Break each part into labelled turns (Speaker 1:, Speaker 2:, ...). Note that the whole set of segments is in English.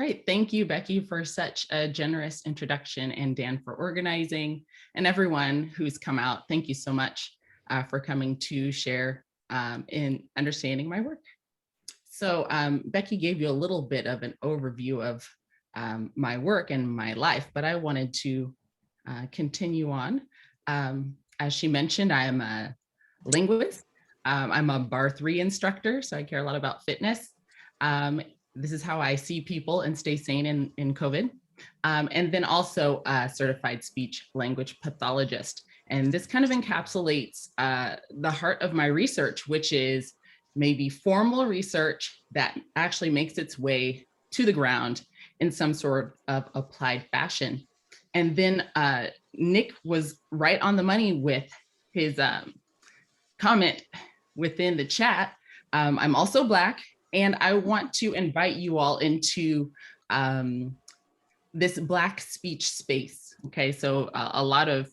Speaker 1: right. Thank you, Becky, for such a generous introduction, and Dan for organizing, and everyone who's come out. Thank you so much for coming to share in understanding my work. So Becky gave you a little bit of an overview of my work and my life, but I wanted to continue on. As she mentioned, I am a linguist. I'm a Bar 3 instructor, so I care a lot about fitness. This is how I see people and stay sane in COVID. And then also a certified speech language pathologist. And this kind of encapsulates the heart of my research, which is maybe formal research that actually makes its way to the ground in some sort of applied fashion. And then Nick was right on the money with his comment within the chat. I'm also Black, and I want to invite you all into this Black speech space. Okay, so a lot of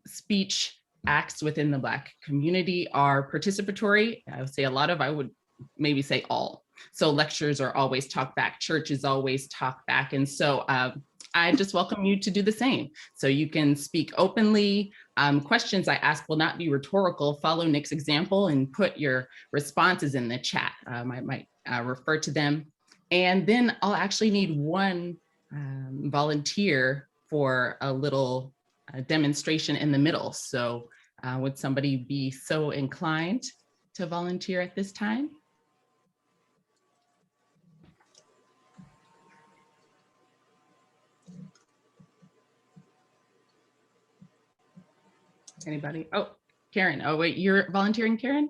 Speaker 1: speech acts within the Black community are participatory. I would say a lot of, I would maybe say all. So lectures are always talk back, church is always talk back. And so I just welcome you to do the same. So you can speak openly. Questions I ask will not be rhetorical. Follow Nick's example and put your responses in the chat. I might refer to them. And then I'll actually need one volunteer for a little demonstration in the middle. So would somebody be so inclined to volunteer at this time? Anybody? Oh, Karen. Oh, wait, you're volunteering, Karen?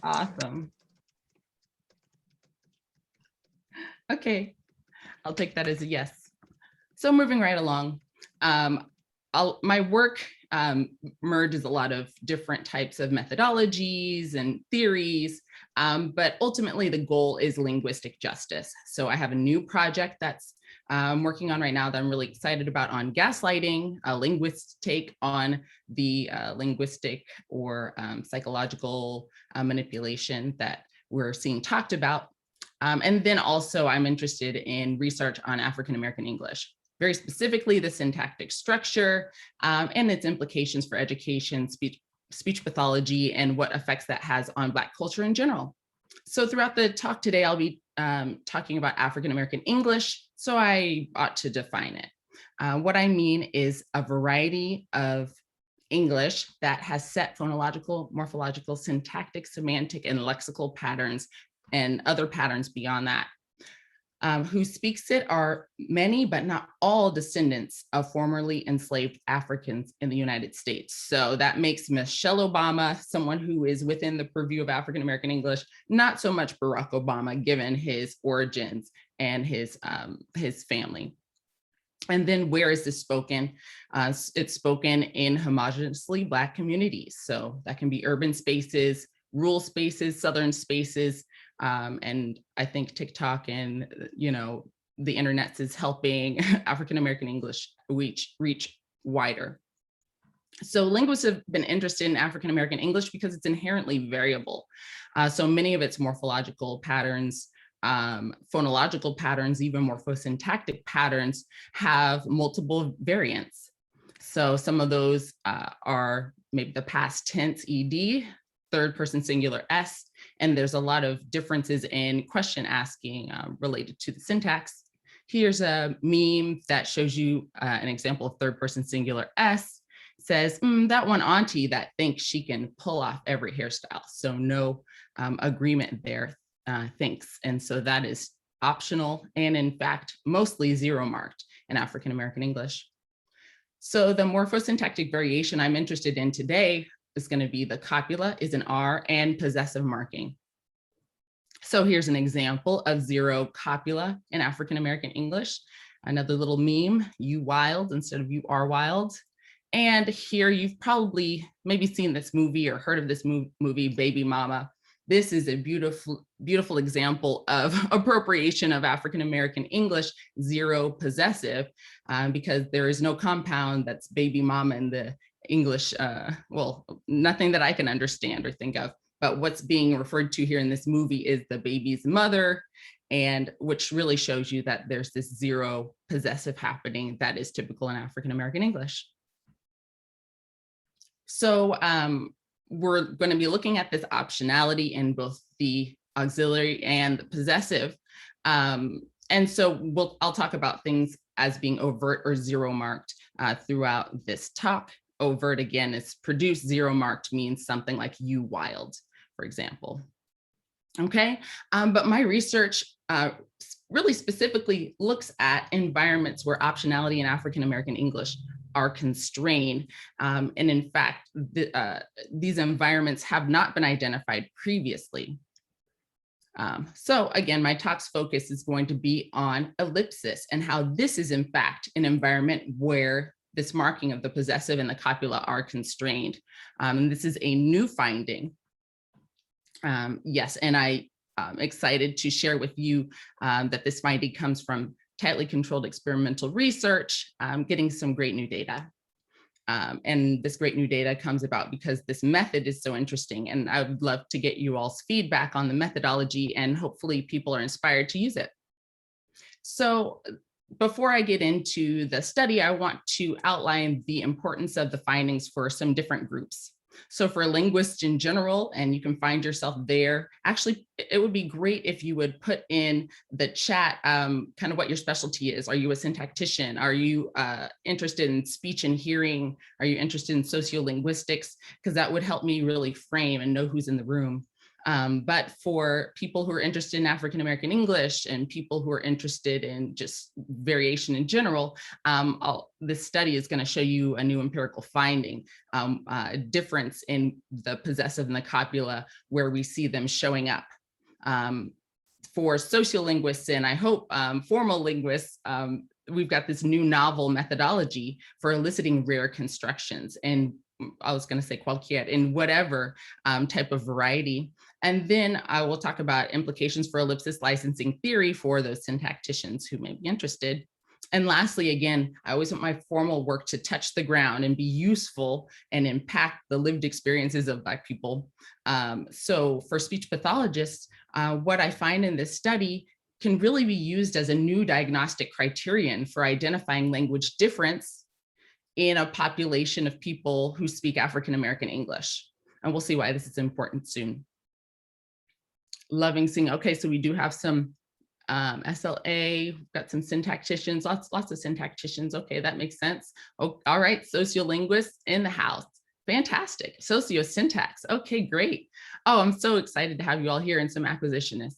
Speaker 1: Awesome. Okay, I'll take that as a yes. So moving right along, my work merges a lot of different types of methodologies and theories, but ultimately the goal is linguistic justice. So I have a new project that's I'm working on right now that I'm really excited about on gaslighting, a linguist's take on the linguistic or psychological manipulation that we're seeing talked about. And then also I'm interested in research on African-American English, very specifically the syntactic structure and its implications for education, speech pathology, and what effects that has on Black culture in general. So throughout the talk today, I'll be talking about African-American English, so I ought to define it. What I mean is a variety of English that has set phonological, morphological, syntactic, semantic, and lexical patterns and other patterns beyond that. Who speaks it are many, but not all descendants of formerly enslaved Africans in the United States. So that makes Michelle Obama someone who is within the purview of African-American English, not so much Barack Obama, given his origins and his family. And then where is this spoken? It's spoken in homogeneously Black communities. So that can be urban spaces, rural spaces, Southern spaces, and I think TikTok and, the internet is helping African-American English reach wider. So linguists have been interested in African-American English because it's inherently variable. So many of its morphological patterns, phonological patterns, even morphosyntactic patterns have multiple variants. So some of those are maybe the past tense ED, third person singular S, and there's a lot of differences in question asking related to the syntax. Here's a meme that shows you an example of third person singular S. It says, that one auntie that thinks she can pull off every hairstyle. So no agreement there, thanks. And so that is optional and in fact, mostly zero marked in African-American English. So the morphosyntactic variation I'm interested in today is going to be the copula is an R and possessive marking. So here's an example of zero copula in African-American English. Another little meme, you wild instead of you are wild. And here you've probably maybe seen this movie or heard of this movie, Baby Mama. This is a beautiful, beautiful example of appropriation of African-American English, zero possessive, because there is no compound that's baby mama in the English, well, nothing that I can understand or think of. but what's being referred to here in this movie is the baby's mother, and which really shows you that there's this zero possessive happening that is typical in African American English. So we're going to be looking at this optionality in both the auxiliary and the possessive. And so I'll talk about things as being overt or zero marked throughout this talk. Overt, again, is produced. Zero marked means something like you wild, for example. Okay, but my research really specifically looks at environments where optionality in African American English are constrained. And in fact, these environments have not been identified previously. So again, my talk's focus is going to be on ellipsis and how this is in fact an environment where this marking of the possessive and the copula are constrained. And this is a new finding. Yes, and I'm excited to share with you that this finding comes from tightly controlled experimental research, getting some great new data. And this great new data comes about because this method is so interesting, and I would love to get you all's feedback on the methodology, and hopefully people are inspired to use it. So before I get into the study, I want to outline the importance of the findings for some different groups. So for linguists in general, and you can find yourself there, actually, it would be great if you would put in the chat kind of what your specialty is. Are you a syntactician? Are you interested in speech and hearing? Are you interested in sociolinguistics? Because that would help me really frame and know who's in the room. But for people who are interested in African American English and people who are interested in just variation in general, this study is going to show you a new empirical finding, a difference in the possessive and the copula where we see them showing up. For sociolinguists and I hope formal linguists, we've got this new novel methodology for eliciting rare constructions, and I was going to say cualquier, in whatever type of variety. And then I will talk about implications for ellipsis licensing theory for those syntacticians who may be interested. And lastly, again, I always want my formal work to touch the ground and be useful and impact the lived experiences of Black people. So for speech pathologists, what I find in this study can really be used as a new diagnostic criterion for identifying language difference in a population of people who speak African American English. And we'll see why this is important soon. Loving seeing, okay, so we do have some SLA, we've got some syntacticians, lots of syntacticians. Okay, that makes sense. Oh, all right, sociolinguists in the house. Fantastic. Sociosyntax. Okay, great. Oh, I'm so excited to have you all here, and some acquisitionists.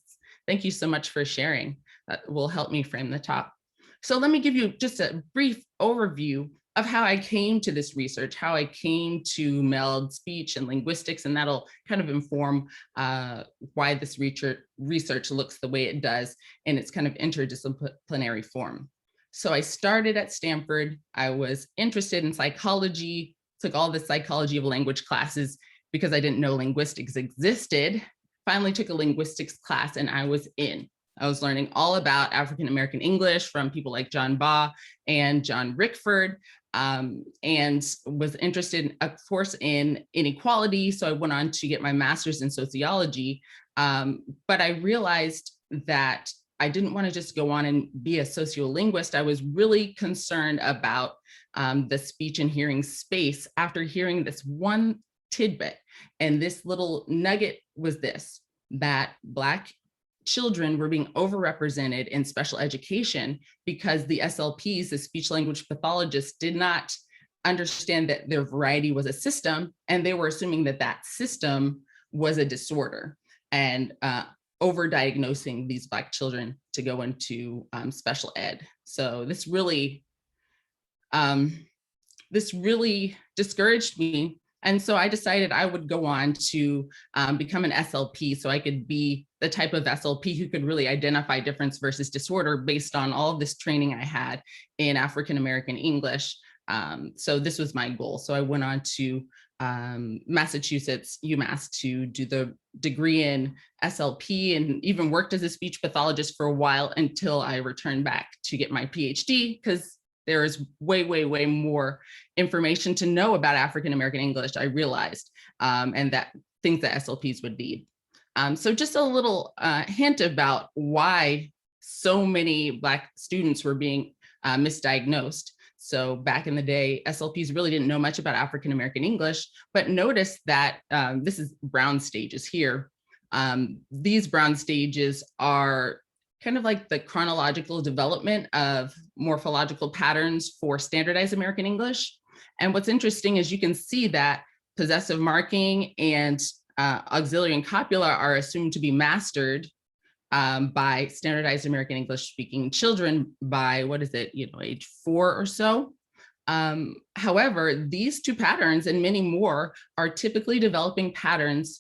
Speaker 1: Thank you so much for sharing. That will help me frame the talk. So let me give you just a brief overview of how I came to this research, how I came to meld speech and linguistics, and that'll kind of inform why this research looks the way it does in its kind of interdisciplinary form. So I started at Stanford. I was interested in psychology, took all the psychology of language classes because I didn't know linguistics existed. Finally took a linguistics class and I was in. I was learning all about African American English from people like John Baugh and John Rickford, and was interested, of course, in inequality. So I went on to get my master's in sociology, but I realized that I didn't want to just go on and be a sociolinguist. I was really concerned about the speech and hearing space after hearing this one tidbit. And this little nugget was this, that Black children were being overrepresented in special education because the SLPs, the speech language pathologists, did not understand that their variety was a system, and they were assuming that that system was a disorder, and overdiagnosing these Black children to go into special ed. So this really discouraged me. And so I decided I would go on to become an SLP, so I could be the type of SLP who could really identify difference versus disorder based on all of this training I had in African American English. So this was my goal. So I went on to Massachusetts, UMass, to do the degree in SLP, and even worked as a speech pathologist for a while until I returned back to get my PhD, because there is way, way, way more information to know about African American English, I realized, and that things that SLPs would need. So just a little hint about why so many Black students were being misdiagnosed. So back in the day, SLPs really didn't know much about African-American English, but notice that this is Brown stages here. These Brown stages are kind of like the chronological development of morphological patterns for standardized American English. And what's interesting is you can see that possessive marking and auxiliary and copula are assumed to be mastered by standardized American English speaking children by, what is it, age 4 or so. However, these two patterns and many more are typically developing patterns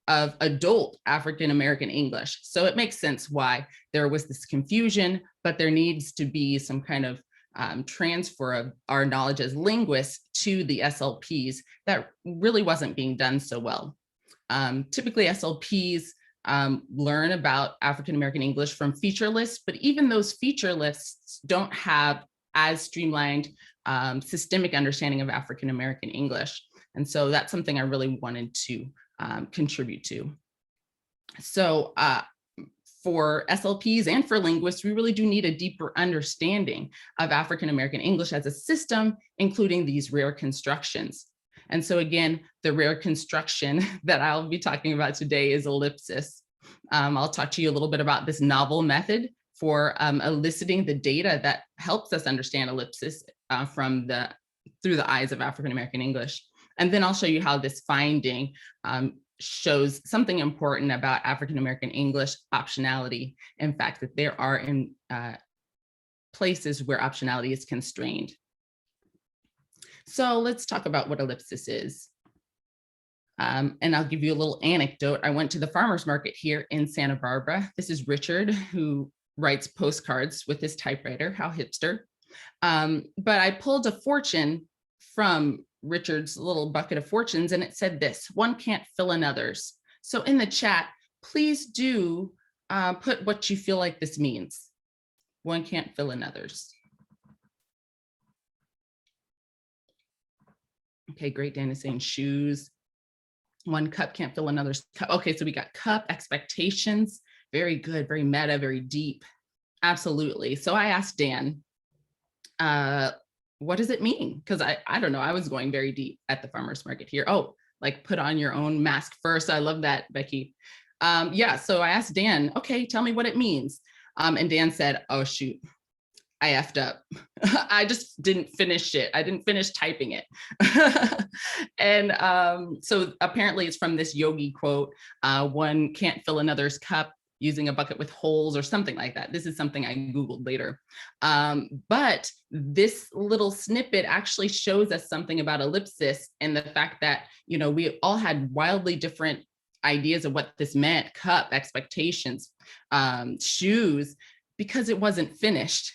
Speaker 1: of adult African-American English. So it makes sense why there was this confusion, but there needs to be some kind of transfer of our knowledge as linguists to the SLPs that really wasn't being done so well. Typically SLPs learn about African-American English from feature lists, but even those feature lists don't have as streamlined systemic understanding of African-American English. And so that's something I really wanted to contribute to. So for SLPs and for linguists, we really do need a deeper understanding of African-American English as a system, including these rare constructions. And so again, the rare construction that I'll be talking about today is ellipsis. I'll talk to you a little bit about this novel method for eliciting the data that helps us understand ellipsis through the eyes of African-American English. And then I'll show you how this finding shows something important about African-American English optionality. In fact, that there are places where optionality is constrained. So let's talk about what ellipsis is. And I'll give you a little anecdote. I went to the farmer's market here in Santa Barbara. This is Richard, who writes postcards with his typewriter, how hipster. But I pulled a fortune from Richard's little bucket of fortunes, and it said this: one can't fill another's. So in the chat, please do put what you feel like this means. One can't fill another's. Okay, great. Dan is saying shoes. One cup can't fill another's cup. Okay, so we got cup, expectations. Very good, very meta, very deep. Absolutely. So I asked Dan, what does it mean? Because I don't know, I was going very deep at the farmer's market here. Oh, like put on your own mask first. I love that, Becky. Yeah, so I asked Dan, okay, tell me what it means. And Dan said, oh shoot, I effed up. I just didn't finish it. I didn't finish typing it. And so apparently it's from this yogi quote, one can't fill another's cup using a bucket with holes or something like that. This is something I Googled later. But this little snippet actually shows us something about ellipsis and the fact that, we all had wildly different ideas of what this meant: cup, expectations, shoes, because it wasn't finished.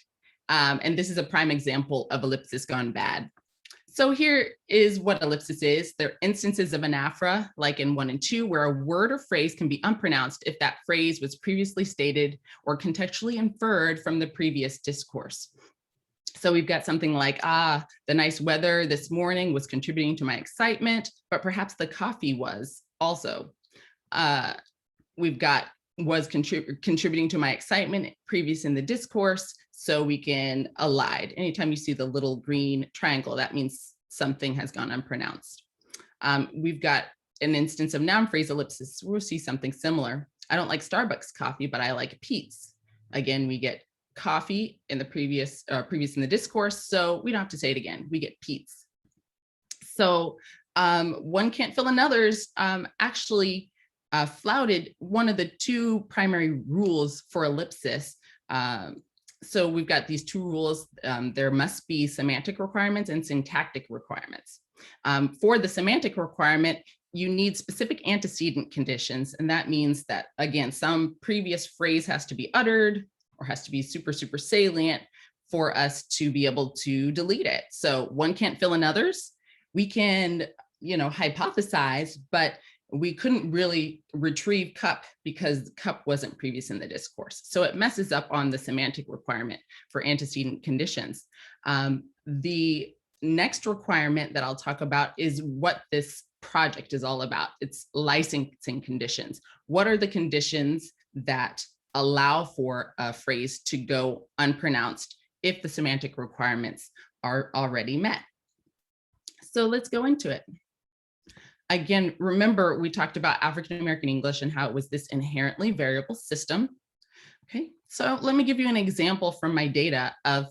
Speaker 1: And this is a prime example of ellipsis gone bad. So here is what ellipsis is. They're instances of anaphora, like in 1 and 2, where a word or phrase can be unpronounced if that phrase was previously stated or contextually inferred from the previous discourse. So we've got something like, the nice weather this morning was contributing to my excitement, but perhaps the coffee was also. We've got was contributing to my excitement previous in the discourse. So we can elide. Anytime you see the little green triangle, that means something has gone unpronounced. We've got an instance of noun phrase ellipsis. We'll see something similar. I don't like Starbucks coffee, but I like Pete's. Again, we get coffee in the previous in the discourse, so we don't have to say it again. We get Pete's. So one can't fill another's actually flouted one of the two primary rules for ellipsis. So we've got these two rules. There must be semantic requirements and syntactic requirements. For the semantic requirement, you need specific antecedent conditions. And that means that, again, some previous phrase has to be uttered or has to be super, super salient for us to be able to delete it. So one can't fill another's. We can, hypothesize, but we couldn't really retrieve cup because cup wasn't previous in the discourse. So it messes up on the semantic requirement for antecedent conditions. The next requirement that I'll talk about is what this project is all about. It's licensing conditions. What are the conditions that allow for a phrase to go unpronounced if the semantic requirements are already met? So let's go into it. Again, remember we talked about African American English and how it was this inherently variable system. Okay, so let me give you an example from my data of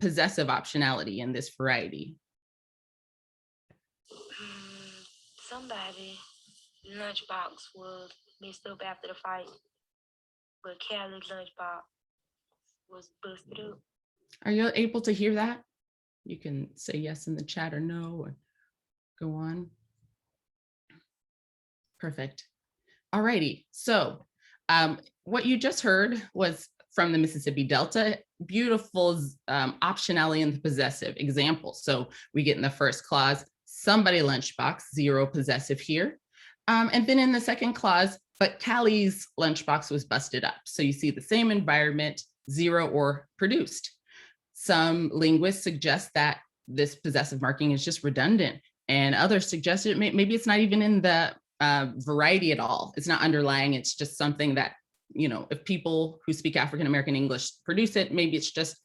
Speaker 1: possessive optionality in this variety.
Speaker 2: Somebody lunchbox was messed up after the fight, but Callie's lunchbox was busted up.
Speaker 1: Are you able to hear that? You can say yes in the chat or no, or go on. Perfect. All righty. So what you just heard was from the Mississippi Delta, beautiful optionality in the possessive example. So we get in the first clause, somebody lunchbox, 0 possessive here. And then in the second clause, but Callie's lunchbox was busted up. So you see the same environment, 0 or produced. Some linguists suggest that this possessive marking is just redundant, and others suggest it maybe it's not even in the variety at all. It's not underlying. It's just something that, you know, if people who speak African American English produce it, maybe it's just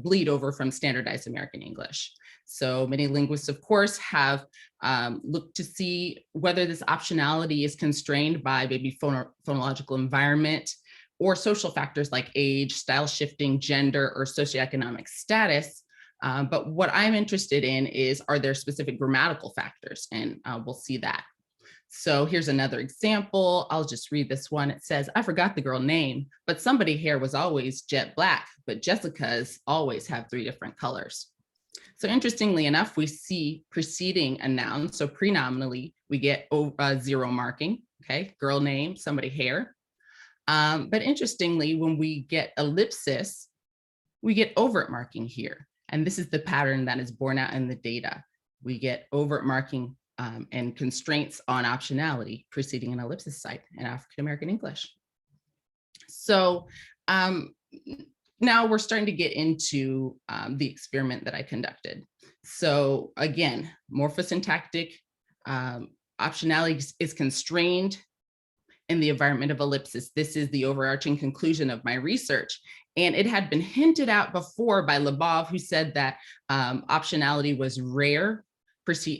Speaker 1: bleed over from standardized American English. So many linguists, of course, have looked to see whether this optionality is constrained by maybe phonological environment or social factors like age, style shifting, gender, or socioeconomic status. But what I'm interested in is, are there specific grammatical factors? And we'll see that. So here's another example. I'll just read this one. It says, I forgot the girl name, but somebody hair was always jet black, but Jessica's always have 3 different colors. So interestingly enough, we see preceding a noun. So prenominally, we get 0 marking, okay? Girl name, somebody hair. But interestingly, when we get ellipsis, we get overt marking here. And this is the pattern that is borne out in the data. We get overt marking and constraints on optionality preceding an ellipsis site in African American English. So now we're starting to get into the experiment that I conducted. So again, morphosyntactic optionality is constrained in the environment of ellipsis. This is the overarching conclusion of my research. And it had been hinted out before by Labov, who said that optionality was rare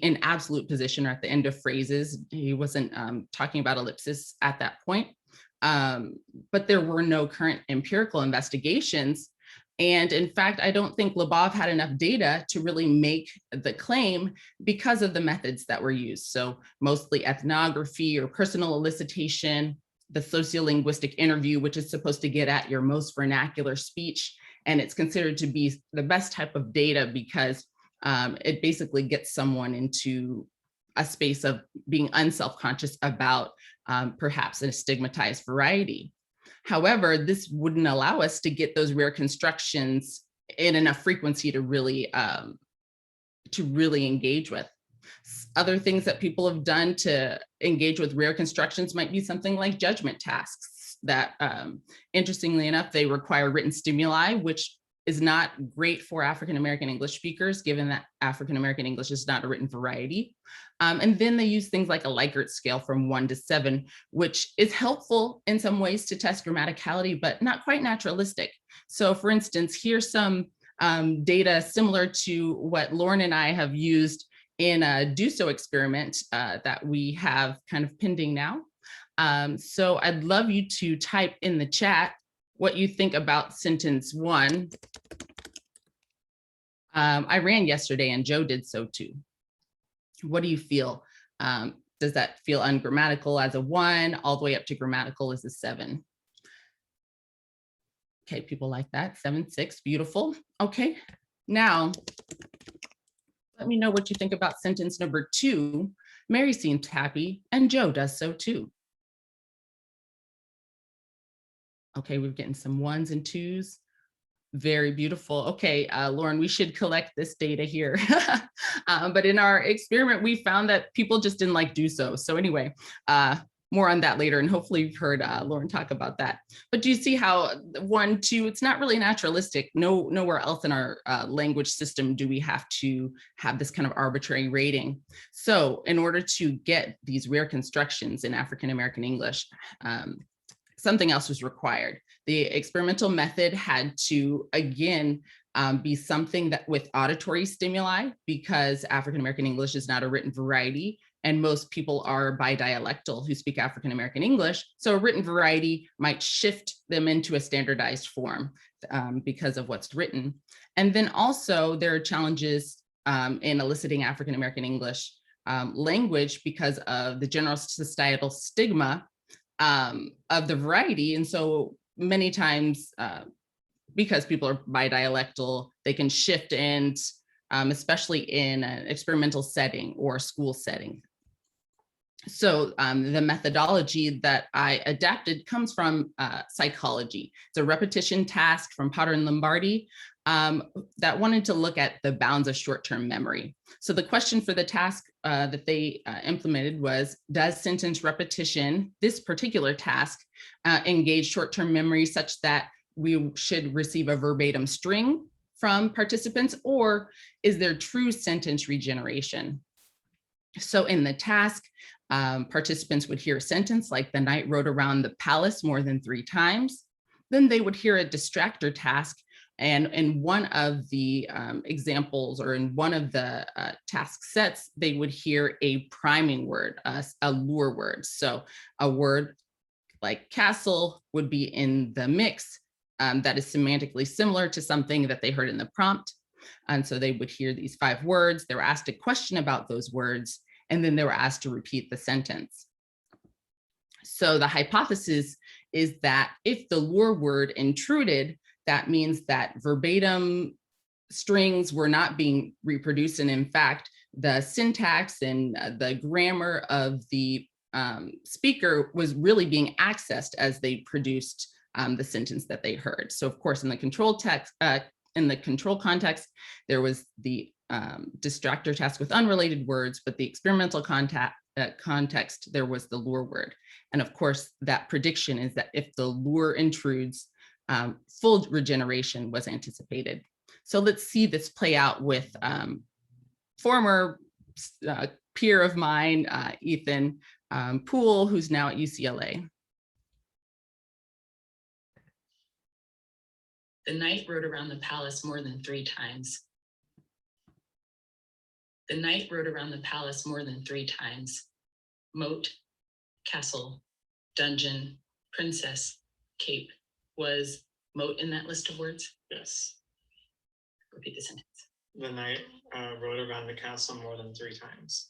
Speaker 1: in absolute position or at the end of phrases. He wasn't talking about ellipsis at that point. But there were no current empirical investigations. And in fact, I don't think Labov had enough data to really make the claim because of the methods that were used. So mostly ethnography or personal elicitation, the sociolinguistic interview, which is supposed to get at your most vernacular speech. And it's considered to be the best type of data because it basically gets someone into a space of being unselfconscious about perhaps a stigmatized variety. However, this wouldn't allow us to get those rare constructions in enough frequency to really engage with. Other things that people have done to engage with rare constructions might be something like judgment tasks that, interestingly enough, they require written stimuli, which is not great for African American English speakers, given that African American English is not a written variety. And then they use things like a Likert scale from 1 to 7, which is helpful in some ways to test grammaticality, but not quite naturalistic. So for instance, here's some data similar to what Lauren and I have used in a DUSO experiment that we have kind of pending now. So I'd love you to type in the chat what you think about sentence 1. I ran yesterday and Joe did so too. What do you feel? Does that feel ungrammatical as a 1, all the way up to grammatical as a 7? Okay, people like that, 7, 6, beautiful. Okay, now, let me know what you think about sentence number 2. Mary seems happy and Joe does so too. Okay, we're getting some 1s and 2s. Very beautiful. Okay, Lauren, we should collect this data here. But in our experiment, we found that people just didn't like do so. So anyway, more on that later, and hopefully you've heard Lauren talk about that. But do you see how 1, 2, it's not really naturalistic. Nowhere else in our language system do we have to have this kind of arbitrary rating. So in order to get these rare constructions in African American English, something else was required. The experimental method had to, again, be something that with auditory stimuli, because African American English is not a written variety, and most people are bidialectal who speak African American English. So a written variety might shift them into a standardized form because of what's written. And then also there are challenges in eliciting African American English language because of the general societal stigma of the variety. And so many times, because people are bidialectal, they can shift, and especially in an experimental setting or a school setting. So the methodology that I adapted comes from psychology. It's a repetition task from Potter and Lombardi that wanted to look at the bounds of short-term memory. So the question for the task that they implemented was, does sentence repetition, this particular task, engage short-term memory such that we should receive a verbatim string from participants, or is there true sentence regeneration? So in the task, participants would hear a sentence like, the knight rode around the palace more than 3 times. Then they would hear a distractor task. And in one of the examples, or in one of the task sets, they would hear a priming word, a lure word. So a word like castle would be in the mix that is semantically similar to something that they heard in the prompt. And so they would hear these 5 words. They were asked a question about those words, and then they were asked to repeat the sentence. So the hypothesis is that if the lure word intruded, that means that verbatim strings were not being reproduced. And in fact, the syntax and the grammar of the speaker was really being accessed as they produced the sentence that they heard. So of course, in the control text, in the control context, there was the distractor task with unrelated words, but the experimental context, there was the lure word. And of course, that prediction is that if the lure intrudes, full regeneration was anticipated. So let's see this play out with former peer of mine, Ethan Poole, who's now at UCLA.
Speaker 3: The knight rode around the palace more than 3 times. The knight rode around the palace more than 3 times. Moat, castle, dungeon, princess, cape. Was moat in that list of words?
Speaker 4: Yes.
Speaker 3: Repeat the sentence.
Speaker 4: The knight rode around the castle more than 3 times.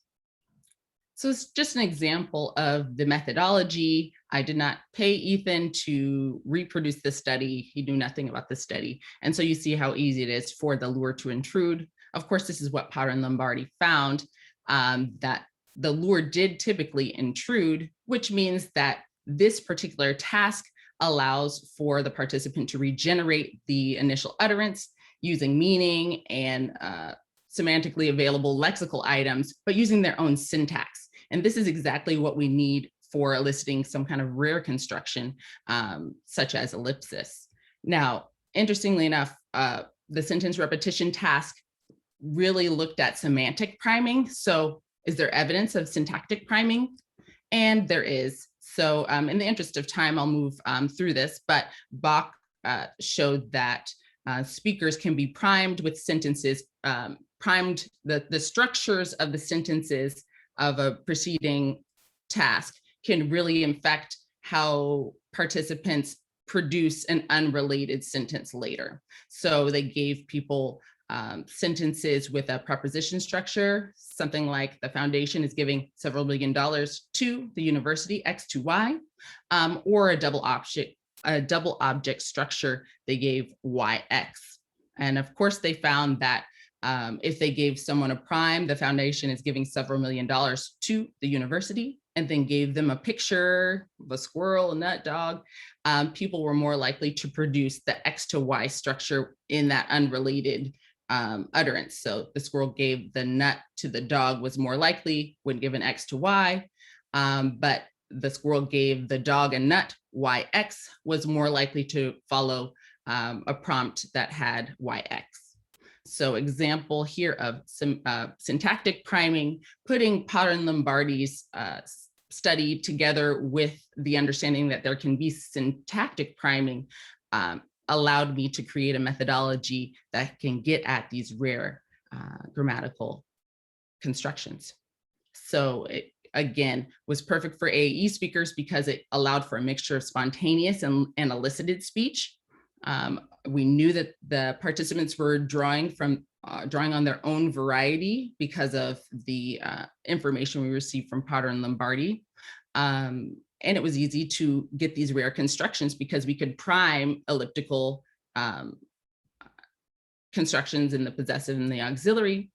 Speaker 1: So it's just an example of the methodology. I did not pay Ethan to reproduce the study. He knew nothing about the study. And so you see how easy it is for the lure to intrude. Of course, this is what Potter and Lombardi found, that the lure did typically intrude, which means that this particular task allows for the participant to regenerate the initial utterance using meaning and semantically available lexical items, but using their own syntax. And this is exactly what we need for eliciting some kind of rare construction, such as ellipsis. Now, interestingly enough, the sentence repetition task really looked at semantic priming. So is there evidence of syntactic priming? And there is. So in the interest of time, I'll move through this, but Bach showed that speakers can be primed with sentences, primed the structures of the sentences of a preceding task can really affect how participants produce an unrelated sentence later. So they gave people sentences with a preposition structure, something like the foundation is giving several $1 million to the university, X to Y, or a double object structure, they gave YX. And of course, they found that if they gave someone a prime, the foundation is giving several $1 million to the university, and then gave them a picture of a squirrel, a nut, dog, people were more likely to produce the X to Y structure in that unrelated utterance. So the squirrel gave the nut to the dog was more likely when given X to Y, but the squirrel gave the dog a nut, YX was more likely to follow a prompt that had YX. So example here of some syntactic priming, putting Potter and Lombardi's study together with the understanding that there can be syntactic priming allowed me to create a methodology that can get at these rare grammatical constructions. So it, again, was perfect for AAE speakers because it allowed for a mixture of spontaneous and elicited speech. We knew that the participants were drawing on their own variety because of the information we received from Potter and Lombardi. And it was easy to get these rare constructions because we could prime elliptical constructions in the possessive and the auxiliary.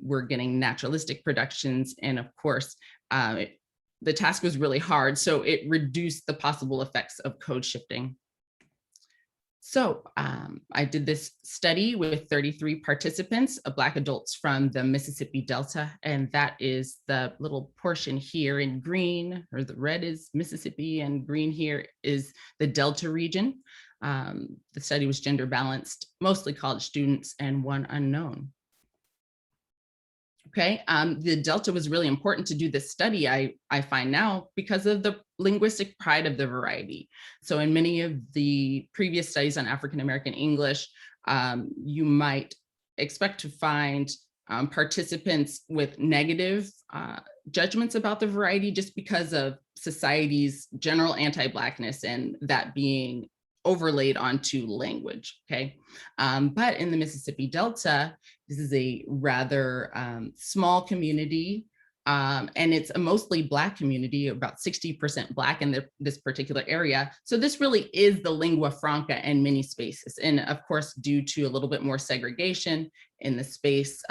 Speaker 1: We're getting naturalistic productions. And of course, the task was really hard, so it reduced the possible effects of code shifting. So I did this study with 33 participants, Black adults from the Mississippi Delta, and that is the little portion here in green, or the red is Mississippi and green here is the Delta region. The study was gender balanced, mostly college students and one unknown. Okay, the Delta was really important to do this study, I find now, because of the linguistic pride of the variety. So in many of the previous studies on African-American English, you might expect to find participants with negative judgments about the variety just because of society's general anti-Blackness and that being overlaid onto language, okay? But in the Mississippi Delta, this is a rather small community, and it's a mostly Black community, about 60% Black in this particular area. So this really is the lingua franca in many spaces. And of course, due to a little bit more segregation in the space,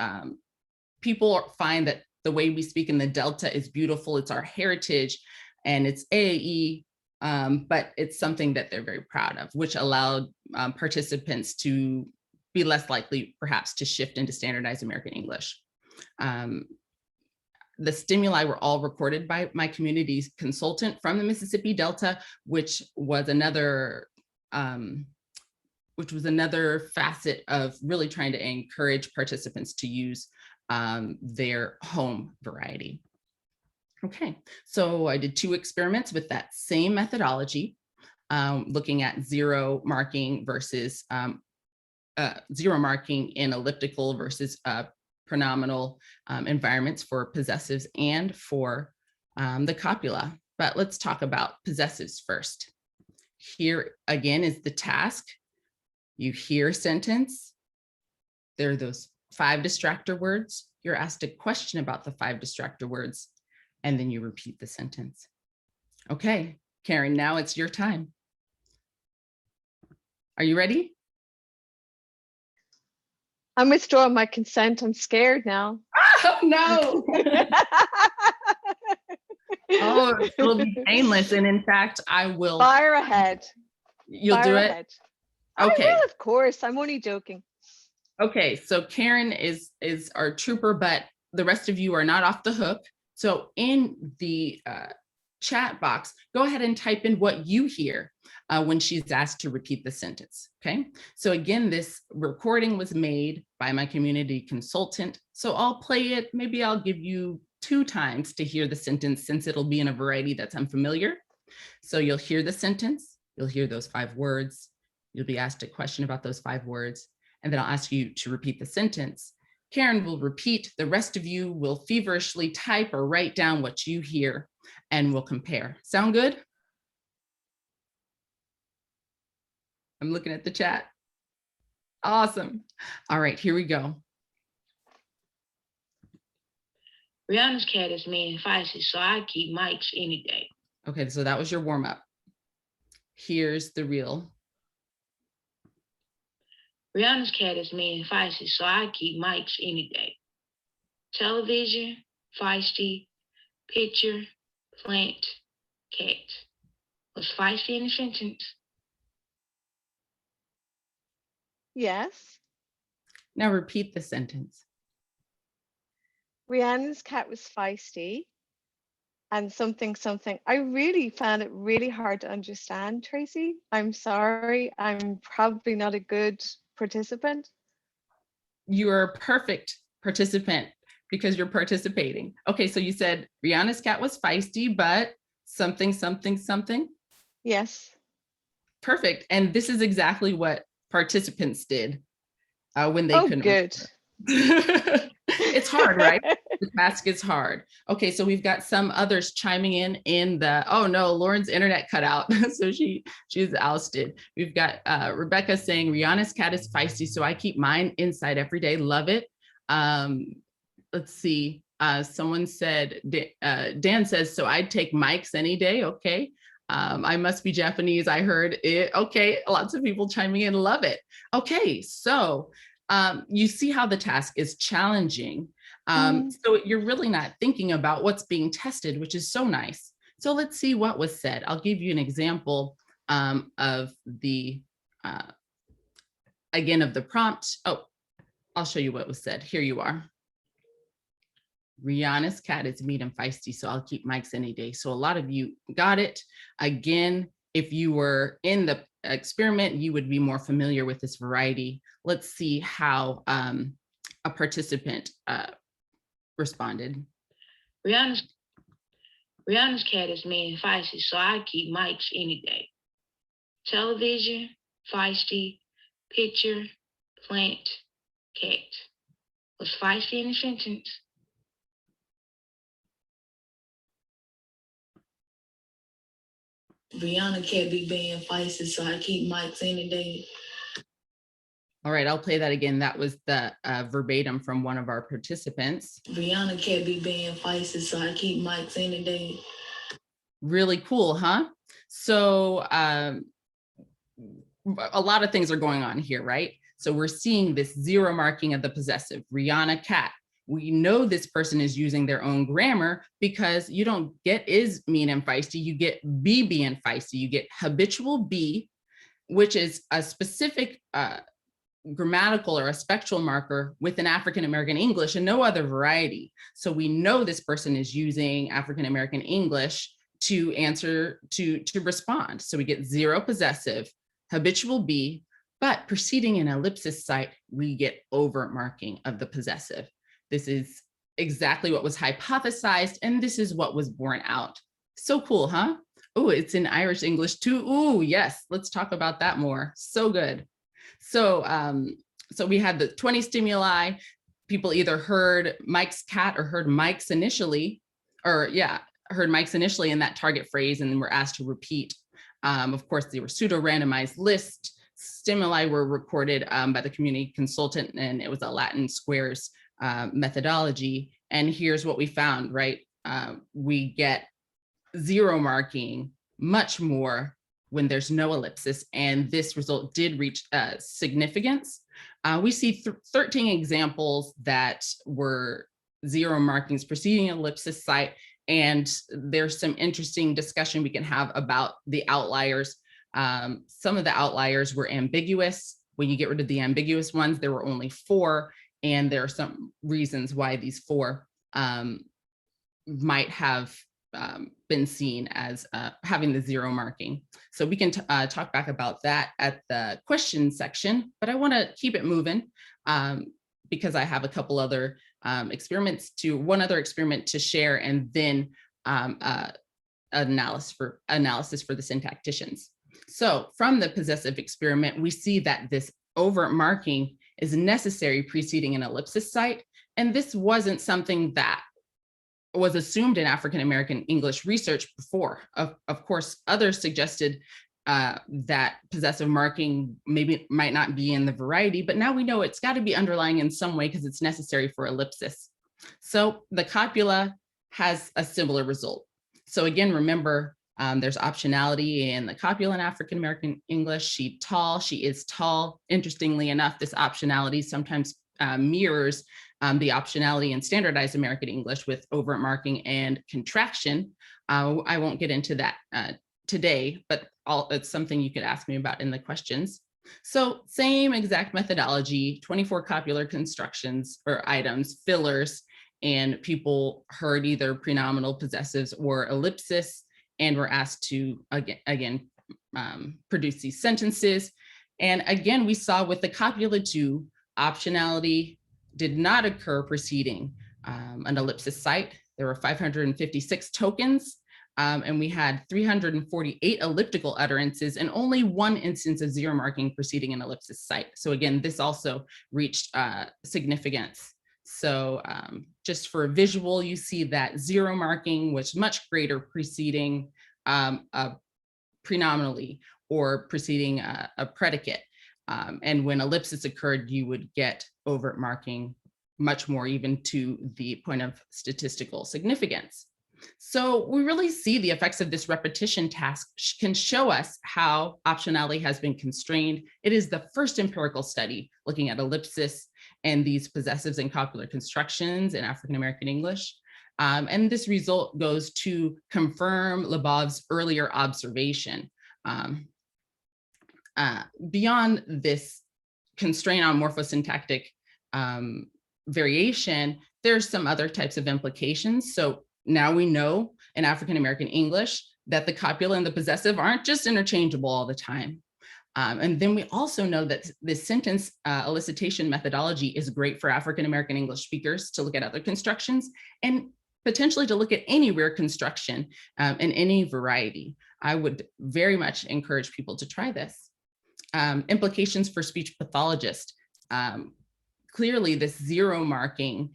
Speaker 1: people find that the way we speak in the Delta is beautiful. It's our heritage and it's AAE, but it's something that they're very proud of, which allowed participants to be less likely perhaps to shift into standardized American English. The stimuli were all recorded by my community's consultant from the Mississippi Delta, which was another facet of really trying to encourage participants to use their home variety. Okay, so I did 2 experiments with that same methodology, looking at zero marking versus zero marking in elliptical versus pronominal environments for possessives and for the copula. But let's talk about possessives first. Here again is the task. You hear a sentence. There are those 5 distractor words. You're asked a question about the 5 distractor words, and then you repeat the sentence. Okay, Karen, now it's your time. Are you ready?
Speaker 5: I'm withdrawing my consent. I'm scared now.
Speaker 1: Oh no. Oh, it'll be painless. And in fact, I will.
Speaker 5: Fire ahead.
Speaker 1: You'll
Speaker 5: Fire
Speaker 1: do it?
Speaker 5: ahead.
Speaker 1: Okay.
Speaker 5: I will, of course. I'm only joking.
Speaker 1: Okay, so Karen is our trooper, but the rest of you are not off the hook. So in the chat box, go ahead and type in what you hear when she's asked to repeat the sentence, okay? So again, this recording was made by my community consultant. So I'll play it, maybe I'll give you 2 times to hear the sentence since it'll be in a variety that's unfamiliar. So you'll hear the sentence, you'll hear those 5 words, you'll be asked a question about those 5 words, and then I'll ask you to repeat the sentence. Karen will repeat, the rest of you will feverishly type or write down what you hear and we'll compare. Sound good? I'm looking at the chat. Awesome. All right, here we go.
Speaker 2: Rihanna's cat is mean and feisty, so I keep Mike's any day.
Speaker 1: Okay, so that was your warm up. Here's the real.
Speaker 2: Rihanna's cat is mean and feisty, so I keep Mike's any day. Television, feisty, picture, plant, cat. Was feisty in the sentence?
Speaker 5: Yes.
Speaker 1: Now repeat the sentence.
Speaker 5: Rhiannon's cat was feisty and something, something. I really found it really hard to understand, Tracy. I'm sorry. I'm probably not a good participant.
Speaker 1: You are a perfect participant because you're participating. Okay, so you said Rihanna's cat was feisty, but something, something, something.
Speaker 5: Yes.
Speaker 1: Perfect. And this is exactly what participants did when they
Speaker 5: Oh,
Speaker 1: couldn't.
Speaker 5: good.
Speaker 1: It's hard, right? The task is hard. Okay, so we've got some others chiming in the, oh no, Lauren's internet cut out. So she's ousted. We've got Rebecca saying Rihanna's cat is feisty, so I keep mine inside every day. Love it. Let's see. Someone said, Dan says, so I'd take Mike's any day. Okay. I must be Japanese. I heard it. Okay. Lots of people chiming in. Love it. Okay. So you see how the task is challenging. So you're really not thinking about what's being tested, which is so nice. So let's see what was said. I'll give you an example of the, again, of the prompt. Oh, I'll show you what was said. Here you are. Rihanna's cat is mean and feisty, so I'll keep Mike's any day. So a lot of you got it. Again, if you were in the experiment, you would be more familiar with this variety. Let's see how a participant responded.
Speaker 2: Rihanna's cat is mean and feisty, so I keep Mike's any day. Television, feisty, picture, plant, cat. Was feisty in the sentence?
Speaker 6: Rihanna cat be being feisty, so I keep Mike's any day.
Speaker 1: All right, I'll play that again. That was the verbatim from one of our participants.
Speaker 6: Rihanna cat be being feisty, so I keep Mike's any day.
Speaker 1: Really cool, huh? So a lot of things are going on here, right? So we're seeing this zero marking of the possessive, Rihanna cat. We know this person is using their own grammar because you don't get is mean and feisty, you get be being feisty, you get habitual be, which is a specific grammatical or a spectral marker within African-American English and no other variety. So we know this person is using African-American English to answer, to respond. So we get zero possessive, habitual be, but preceding an ellipsis site, we get over marking of the possessive. This is exactly what was hypothesized, and this is what was borne out. So cool, huh? Oh, it's in Irish English too. Ooh, yes, let's talk about that more. So good. So, so we had the 20 stimuli. People either heard Mike's cat or heard Mike's initially, or yeah, heard Mike's initially in that target phrase and were asked to repeat. Of course, they were pseudo-randomized lists. Stimuli were recorded by the community consultant, and it was a Latin squares methodology. And here's what we found, right? We get zero marking much more when there's no ellipsis, and this result did reach significance. We see 13 examples that were zero markings preceding ellipsis site, and there's some interesting discussion we can have about the outliers. Some of the outliers were ambiguous. When you get rid of the ambiguous ones, there were only 4, and there are some reasons why these 4 might have been seen as having the zero marking. So we can talk back about that at the question section, but I want to keep it moving because I have a couple other one other experiment to share, and then analysis for the syntacticians. So from the possessive experiment, we see that this overt marking is necessary preceding an ellipsis site, and this wasn't something that was assumed in African-American English research before. Of course, others suggested that possessive marking might not be in the variety, but now we know it's got to be underlying in some way because it's necessary for ellipsis. So the copula has a similar result. So again, remember, there's optionality in the copula in African-American English. She is tall. Interestingly enough, this optionality sometimes mirrors the optionality in standardized American English with overt marking and contraction. I won't get into that today, but it's something you could ask me about in the questions. So same exact methodology, 24 copular constructions or items, fillers, and people heard either prenominal possessives or ellipsis and were asked to again produce these sentences. And again, we saw with the copula 2, optionality did not occur preceding an ellipsis site. There were 556 tokens, and we had 348 elliptical utterances and only one instance of zero marking preceding an ellipsis site. So again, this also reached significance. So just for a visual, you see that zero marking was much greater preceding prenominally or preceding a predicate. And when ellipsis occurred, you would get overt marking much more, even to the point of statistical significance. So we really see the effects of this repetition task can show us how optionality has been constrained. It is the first empirical study looking at ellipsis and these possessives and copular constructions in African American English. And this result goes to confirm Lebov's earlier observation. Beyond this constraint on morphosyntactic variation, there's some other types of implications. So now we know in African American English that the copula and the possessive aren't just interchangeable all the time. And then we also know that this sentence elicitation methodology is great for African American English speakers to look at other constructions and potentially to look at any rare construction in any variety. I would very much encourage people to try this. Implications for speech pathologists. Clearly, this zero marking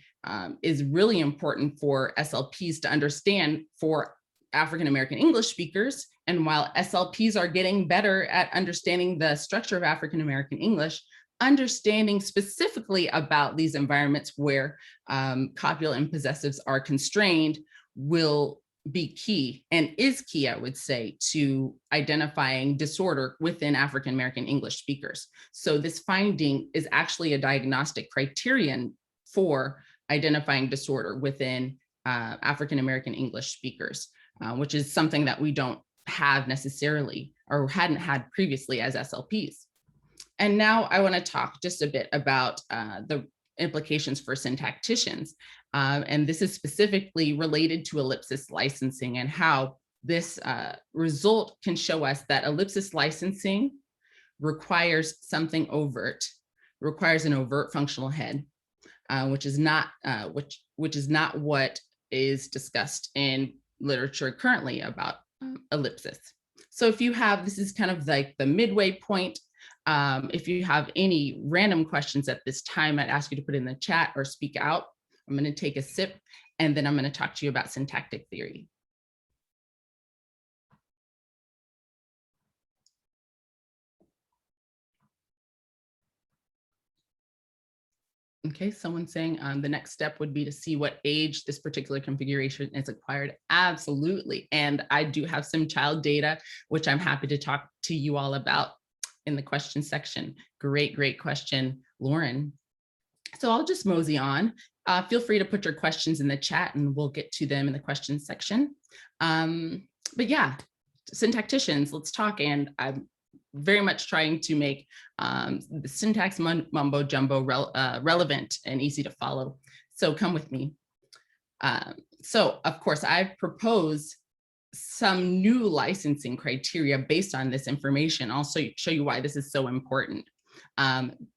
Speaker 1: is really important for SLPs to understand for African American English speakers. And while SLPs are getting better at understanding the structure of African American English, understanding specifically about these environments where copula and possessives are constrained will be key, and is key, I would say, to identifying disorder within African American English speakers. So this finding is actually a diagnostic criterion for identifying disorder within African American English speakers, which is something that we don't have necessarily or hadn't had previously as SLPs. And now I want to talk just a bit about the implications for syntacticians. And this is specifically related to ellipsis licensing and how this result can show us that ellipsis licensing requires something overt, requires an overt functional head, which is not what is discussed in literature currently about ellipsis. So if you have, this is kind of like the midway point. If you have any random questions at this time, I'd ask you to put in the chat or speak out. I'm going to take a sip, and then I'm going to talk to you about syntactic theory. Okay, someone's saying the next step would be to see what age this particular configuration is acquired. Absolutely. And I do have some child data, which I'm happy to talk to you all about in the question section. Great question, Lauren. So I'll just mosey on. Feel free to put your questions in the chat and we'll get to them in the questions section. But yeah, syntacticians, let's talk. And I'm very much trying to make the syntax mumbo jumbo relevant and easy to follow. So come with me. So of course, I've proposed some new licensing criteria based on this information. I'll show you why this is so important.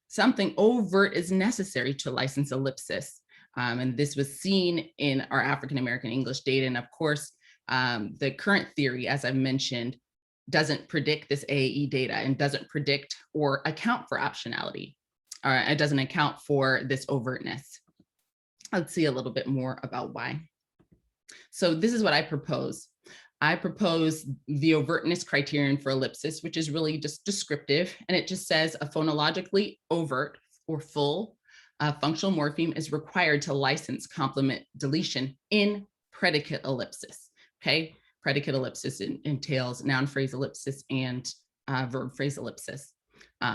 Speaker 1: Something overt is necessary to license ellipsis. And this was seen in our African American English data. And of course, the current theory, as I've mentioned, doesn't predict this AAE data and doesn't predict or account for optionality. It doesn't account for this overtness. Let's see a little bit more about why. So this is what I propose. I propose the overtness criterion for ellipsis, which is really just descriptive. And it just says a phonologically overt or full functional morpheme is required to license complement deletion in predicate ellipsis. Okay, predicate ellipsis entails noun phrase ellipsis and verb phrase ellipsis.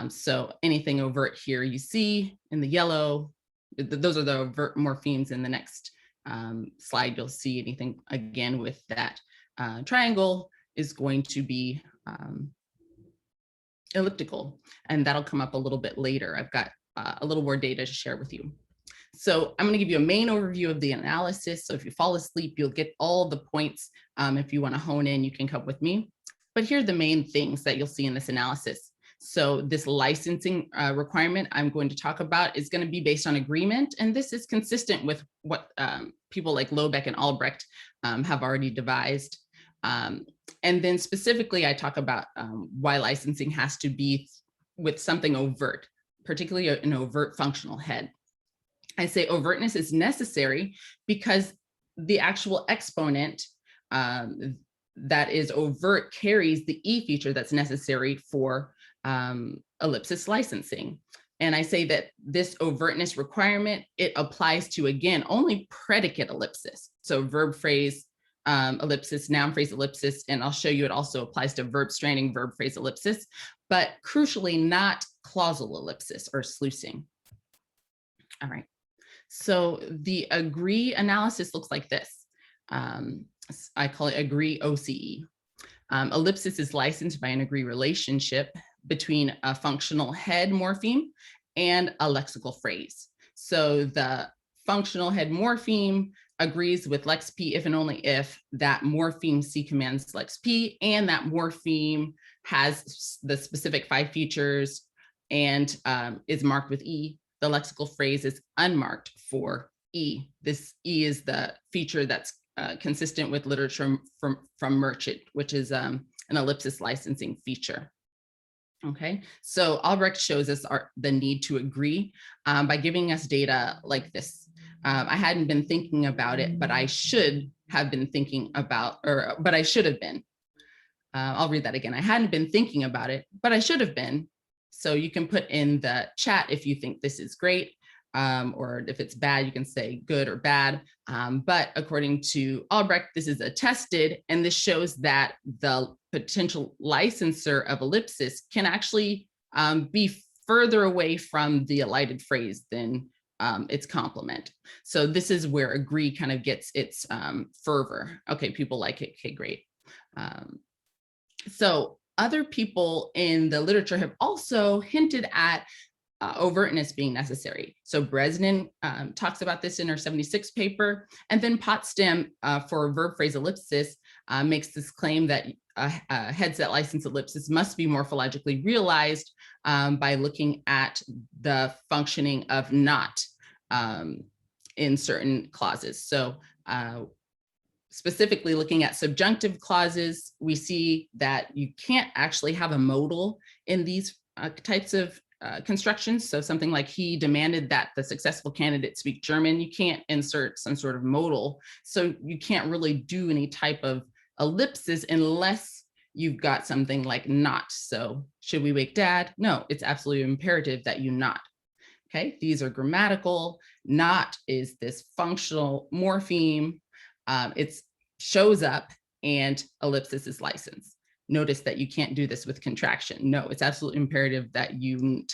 Speaker 1: So anything overt here you see in the yellow, those are the overt morphemes. In the next slide, you'll see anything again with that triangle is going to be elliptical, and that'll come up a little bit later. I've got a little more data to share with you. So I'm going to give you a main overview of the analysis. So if you fall asleep, you'll get all the points. If you want to hone in, you can come with me. But here are the main things that you'll see in this analysis. So this licensing requirement I'm going to talk about is going to be based on agreement. And this is consistent with what people like Lobeck and Albrecht have already devised. And then specifically, I talk about why licensing has to be with something overt, particularly an overt functional head. I say overtness is necessary because the actual exponent that is overt carries the E feature that's necessary for ellipsis licensing. And I say that this overtness requirement, it applies to, again, only predicate ellipsis. So verb phrase ellipsis, noun phrase ellipsis, and I'll show you it also applies to verb stranding, verb phrase ellipsis, but crucially not clausal ellipsis or sluicing. All right. So the agree analysis looks like this. I call it agree OCE. Ellipsis is licensed by an agree relationship between a functional head morpheme and a lexical phrase. So the functional head morpheme agrees with lex P if and only if that morpheme C commands lex P and that morpheme has the specific 5 features and is marked with E. The lexical phrase is unmarked for E. This E is the feature that's consistent with literature from Merchant, which is an ellipsis licensing feature. Okay, so Albrecht shows us the need to agree by giving us data like this. I hadn't been thinking about it, but I should have been thinking about, but I should have been. I'll read that again. I hadn't been thinking about it, but I should have been. So you can put in the chat if you think this is great, or if it's bad, you can say good or bad. But according to Albrecht, this is attested, and this shows that the potential licensor of ellipsis can actually be further away from the elided phrase than its complement. So this is where agree kind of gets its fervor. Okay, people like it. Okay, great. So other people in the literature have also hinted at overtness being necessary. So Bresnan talks about this in her 76 paper, and then Potsdam for verb phrase ellipsis makes this claim that heads that license ellipsis must be morphologically realized by looking at the functioning of not in certain clauses. So specifically looking at subjunctive clauses, we see that you can't actually have a modal in these types of constructions. So something like he demanded that the successful candidate speak German, you can't insert some sort of modal. So you can't really do any type of ellipsis unless you've got something like not. So should we wake dad? No, it's absolutely imperative that you not. Okay, these are grammatical. Not is this functional morpheme. It shows up and ellipsis is licensed. Notice that you can't do this with contraction. No, it's absolutely imperative that you,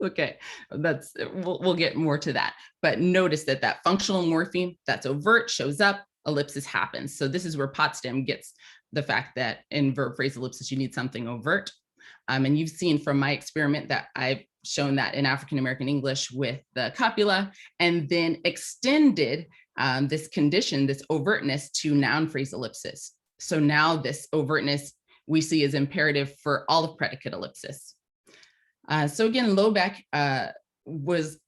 Speaker 1: okay, we'll get more to that. But notice that that functional morpheme that's overt shows up, ellipsis happens. So this is where Potsdam gets the fact that in verb phrase ellipsis, you need something overt. And you've seen from my experiment that I've shown that in African-American English with the copula, and then extended this condition, this overtness to noun phrase ellipsis. So now this overtness we see is imperative for all of predicate ellipsis. So again, Lobeck was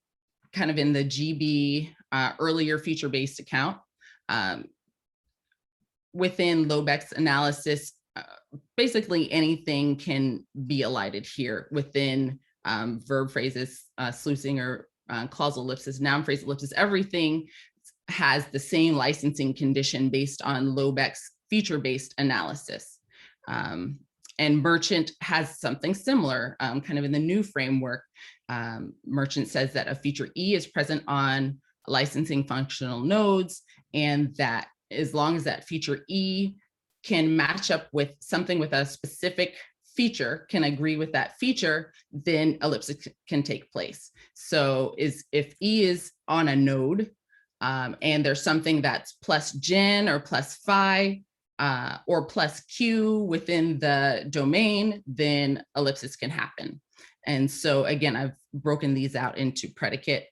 Speaker 1: kind of in the GB earlier feature-based account. Within Lobeck's analysis, basically anything can be elided here within verb phrases, sluicing or clausal ellipsis, noun phrase ellipsis, everything has the same licensing condition based on Lobeck's feature-based analysis. And Merchant has something similar, kind of in the new framework. Merchant says that a feature E is present on licensing functional nodes, and that as long as that feature E can match up with something with a specific feature, can agree with that feature, then ellipsis can take place. So if E is on a node, and there's something that's plus gen or plus phi or plus q within the domain, then ellipsis can happen. And so again, I've broken these out into predicate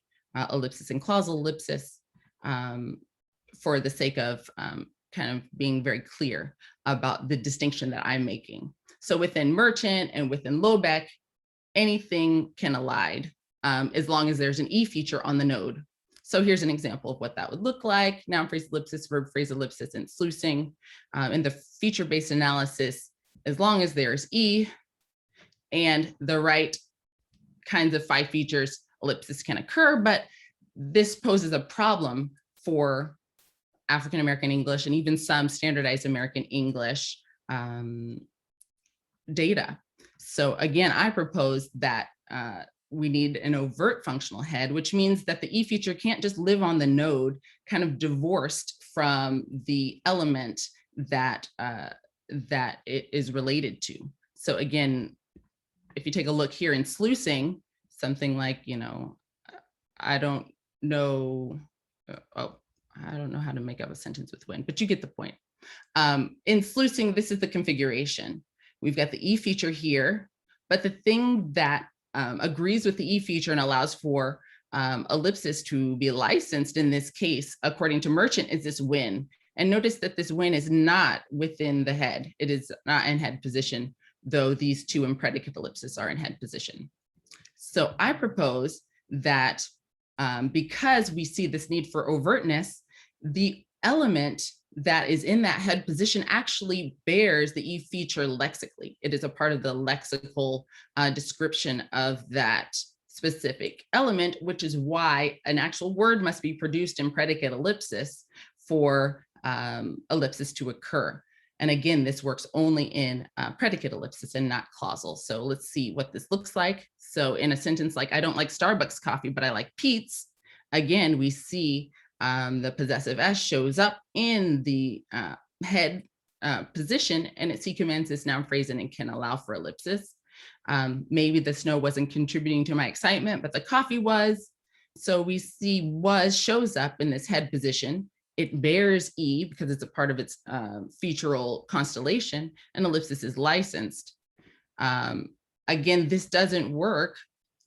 Speaker 1: ellipsis and clausal ellipsis, for the sake of kind of being very clear about the distinction that I'm making. So within Merchant and within Lobeck, anything can elide as long as there's an E feature on the node. So here's an example of what that would look like: noun phrase ellipsis, verb phrase ellipsis, and sluicing. In the feature-based analysis, as long as there's E and the right kinds of 5 features, ellipsis can occur, but this poses a problem for African American English and even some standardized American English data. So again, I propose that we need an overt functional head, which means that the E feature can't just live on the node, kind of divorced from the element that that it is related to. So again, if you take a look here in sluicing, something like, you know, I don't know how to make up a sentence with when, but you get the point. In sluicing, this is the configuration. We've got the E feature here, but the thing that agrees with the E feature and allows for ellipsis to be licensed in this case, according to Merchant, is this when. And notice that this when is not within the head. It is not in head position, though these two in predicate ellipsis are in head position. So I propose that because we see this need for overtness, the element that is in that head position actually bears the E feature lexically. It is a part of the lexical description of that specific element, which is why an actual word must be produced in predicate ellipsis for ellipsis to occur. And again, this works only in predicate ellipsis and not clausal. So let's see what this looks like. So in a sentence like, I don't like Starbucks coffee, but I like Pete's, again, we see the possessive S shows up in the head position, and it commences noun phrase and it can allow for ellipsis. Maybe the snow wasn't contributing to my excitement, but the coffee was. So we see was shows up in this head position. It bears E because it's a part of its featural constellation, and ellipsis is licensed. Again, this doesn't work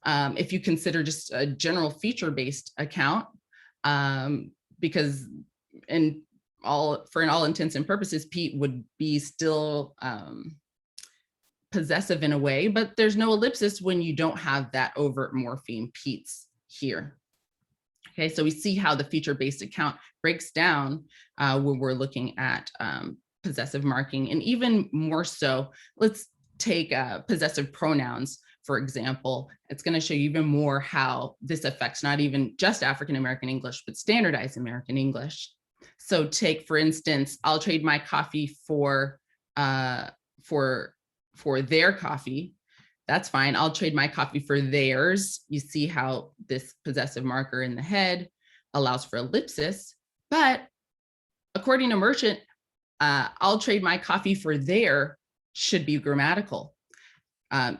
Speaker 1: if you consider just a general feature-based account, because for all intents and purposes, Pete would be still possessive in a way, but there's no ellipsis when you don't have that overt morpheme Pete's here. Okay, so we see how the feature-based account breaks down when we're looking at possessive marking, and even more so, let's take possessive pronouns, for example. It's going to show you even more how this affects not even just African American English, but standardized American English. So take, for instance, I'll trade my coffee for their coffee. That's fine. I'll trade my coffee for theirs. You see how this possessive marker in the head allows for ellipsis, but according to Merchant, I'll trade my coffee for their should be grammatical.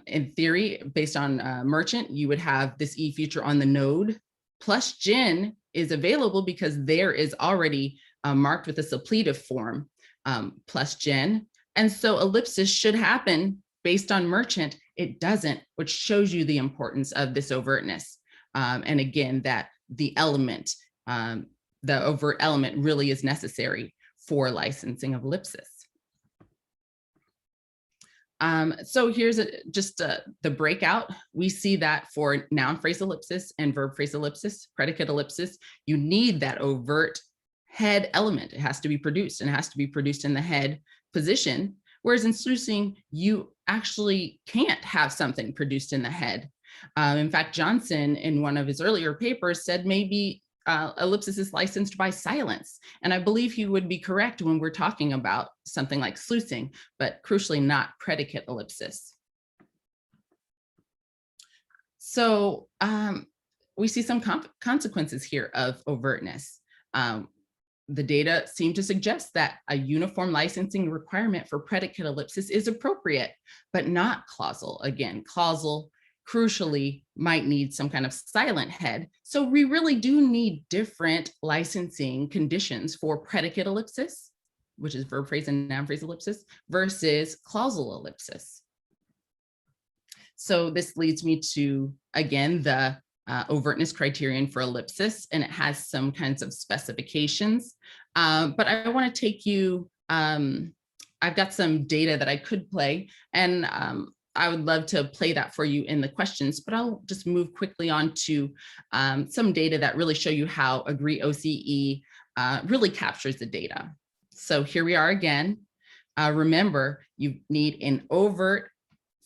Speaker 1: In theory, based on Merchant, you would have this E feature on the node, plus gen is available because there is already marked with a suppletive form, plus gen. And so ellipsis should happen based on Merchant. It doesn't, which shows you the importance of this overtness. And again, that the element, the overt element really is necessary for licensing of ellipsis. So here's just the breakout. We see that for noun phrase ellipsis and verb phrase ellipsis, predicate ellipsis, you need that overt head element. It has to be produced, and it has to be produced in the head position. Whereas in sluicing, you actually can't have something produced in the head. In fact, Johnson, in one of his earlier papers, said maybe ellipsis is licensed by silence. And I believe he would be correct when we're talking about something like sluicing, but crucially not predicate ellipsis. So we see some consequences here of overtness. The data seem to suggest that a uniform licensing requirement for predicate ellipsis is appropriate, but not clausal. Again, clausal crucially might need some kind of silent head. So we really do need different licensing conditions for predicate ellipsis, which is verb phrase and noun phrase ellipsis, versus clausal ellipsis. So this leads me to, again, the overtness criterion for ellipsis, and it has some kinds of specifications. But I want to take you, I've got some data that I could play, and I would love to play that for you in the questions, but I'll just move quickly on to some data that really show you how Agree OCE really captures the data. So here we are again. Remember, you need an overt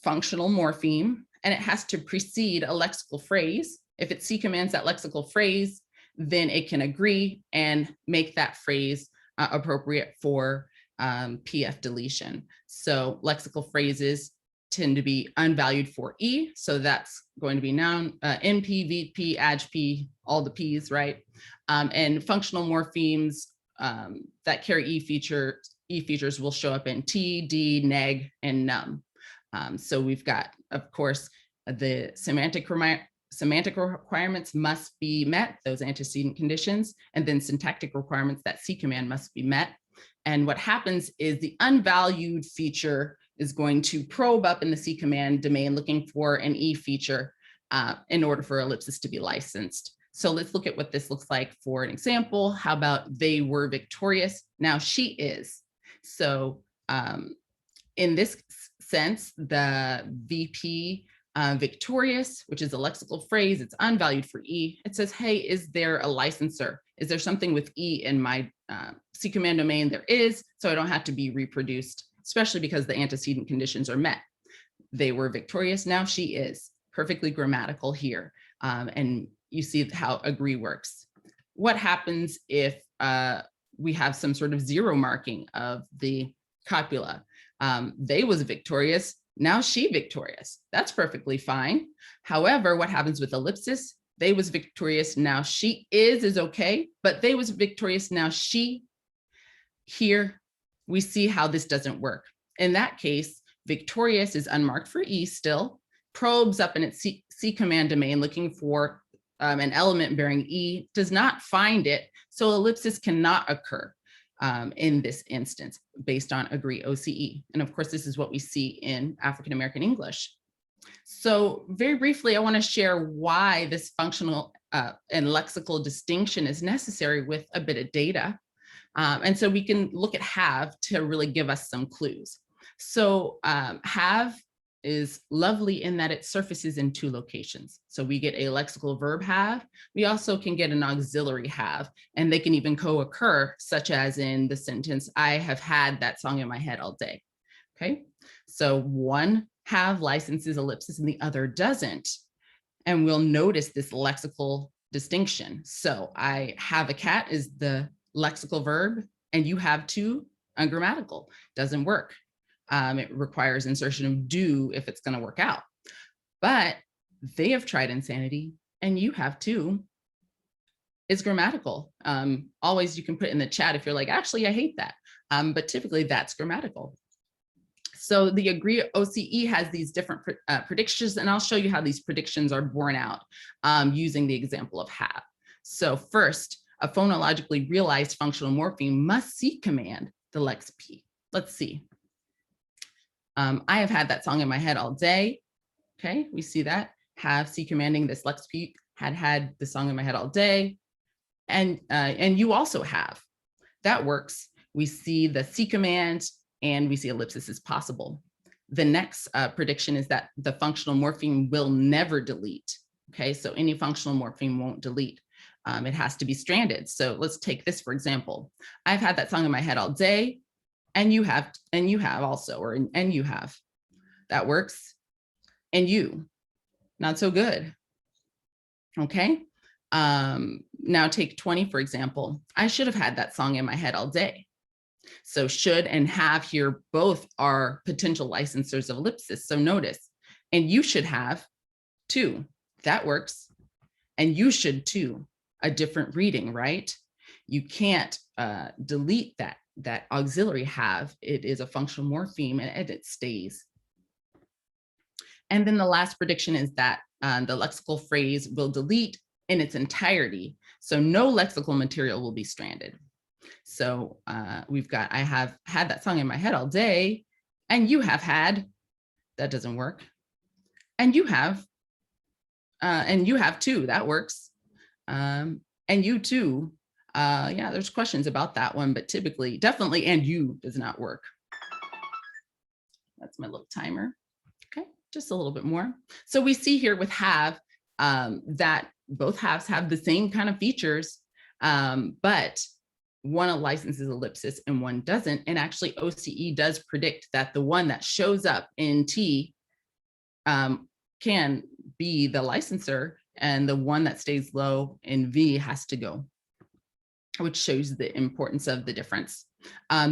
Speaker 1: functional morpheme, and it has to precede a lexical phrase. If it C commands that lexical phrase, then it can agree and make that phrase appropriate for PF deletion. So lexical phrases tend to be unvalued for E. So that's going to be noun, NP, VP, AdjP, all the Ps, right? And functional morphemes that carry E features will show up in T, D, neg, and num. So we've got, of course, the semantic requirements must be met, those antecedent conditions, and then syntactic requirements, that C command must be met. And what happens is the unvalued feature is going to probe up in the C command domain looking for an E feature in order for ellipsis to be licensed. So let's look at what this looks like for an example. How about they were victorious, now she is. So in this sense, the VP victorious, which is a lexical phrase, it's unvalued for E. It says, hey, is there a licenser? Is there something with E in my C command domain? There is, so I don't have to be reproduced, especially because the antecedent conditions are met. They were victorious, now she is. Perfectly grammatical here. And you see how agree works. What happens if we have some sort of zero marking of the copula? They was victorious, now she victorious. That's perfectly fine. However, what happens with ellipsis? They was victorious, now she is okay, but they was victorious, now she. Here, we see how this doesn't work. In that case, victorious is unmarked for E still, probes up in its C command domain looking for an element bearing E, does not find it, so ellipsis cannot occur in this instance based on Agree OCE. And of course, this is what we see in African American English. So very briefly, I want to share why this functional and lexical distinction is necessary with a bit of data. And so we can look at have to really give us some clues. So have is lovely in that it surfaces in two locations. So we get a lexical verb have, we also can get an auxiliary have, and they can even co-occur, such as in the sentence, I have had that song in my head all day. Okay, so one have licenses ellipsis and the other doesn't. And we'll notice this lexical distinction. So I have a cat is the lexical verb, and you have two, ungrammatical, doesn't work. It requires insertion of do if it's going to work out. But they have tried insanity, and you have too. It's grammatical. Always you can put in the chat if you're like, actually, I hate that. But typically that's grammatical. So the Agree OCE has these different predictions, and I'll show you how these predictions are borne out using the example of have. So first, a phonologically realized functional morpheme must C command the lex P. Let's see. I have had that song in my head all day. Okay, we see that. Have C commanding this lex P, had the song in my head all day. And you also have. That works. We see the C command and we see ellipsis is possible. The next prediction is that the functional morpheme will never delete. Okay, so any functional morpheme won't delete. It has to be stranded. So let's take this, for example. I've had that song in my head all day, and you have also, or and you have. That works. And you, not so good. Okay, now take 20, for example. I should have had that song in my head all day. So should and have here both are potential licensors of ellipsis. So notice, and you should have too. That works. And you should too. A different reading, right? You can't delete that auxiliary have. It is a functional morpheme and it stays. And then the last prediction is that the lexical phrase will delete in its entirety. So no lexical material will be stranded. So we've got, I have had that song in my head all day, and you have had, that doesn't work. And you have, and you have two, that works. And you too. Yeah, there's questions about that one, but typically, definitely, and you does not work. That's my little timer. Okay, just a little bit more. So we see here with have that both halves have the same kind of features, but one licenses ellipsis and one doesn't. And actually OCE does predict that the one that shows up in T can be the licensor, and the one that stays low in V has to go, which shows the importance of the difference.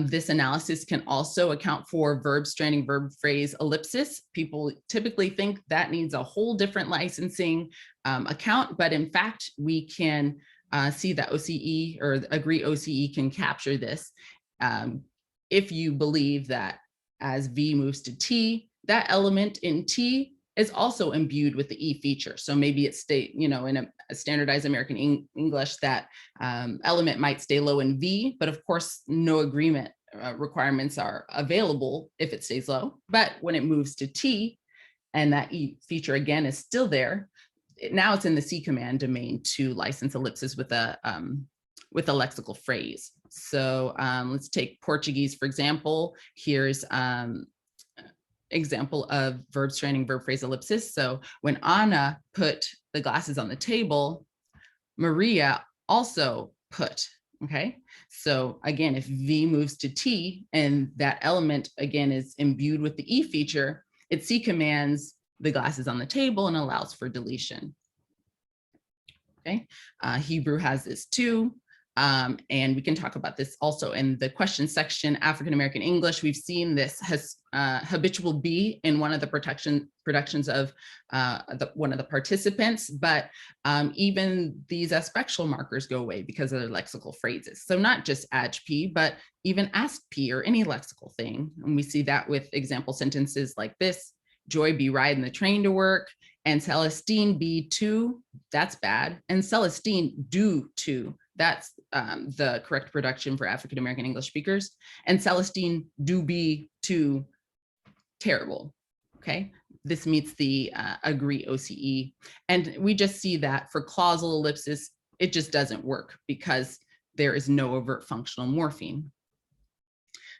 Speaker 1: This analysis can also account for verb stranding, verb phrase ellipsis. People typically think that needs a whole different licensing account, but in fact, we can see that OCE or agree OCE can capture this. If you believe that as V moves to T, that element in T is also imbued with the E feature. So maybe it stay, in a standardized American English, that element might stay low in V, but of course, no agreement requirements are available if it stays low. But when it moves to T and that E feature again is still there, now it's in the C command domain to license ellipsis with a lexical phrase. So let's take Portuguese, for example. Here's example of verb stranding, verb phrase ellipsis. So when Anna put the glasses on the table, Maria also put, okay? So again, if V moves to T and that element again is imbued with the E feature, it C commands the glasses on the table and allows for deletion. Okay, Hebrew has this too. And we can talk about this also in the question section. African American English, we've seen this has habitual B in one of the productions of one of the participants, but even these aspectual markers go away because of their lexical phrases. So not just AGP, but even ASP or any lexical thing. And we see that with example sentences like this: Joy be riding the train to work, and Celestine be to, that's bad, and Celestine do to. That's the correct production for African American English speakers. And Celestine do be too, terrible. Okay, this meets the agree OCE. And we just see that for clausal ellipsis, it just doesn't work because there is no overt functional morpheme.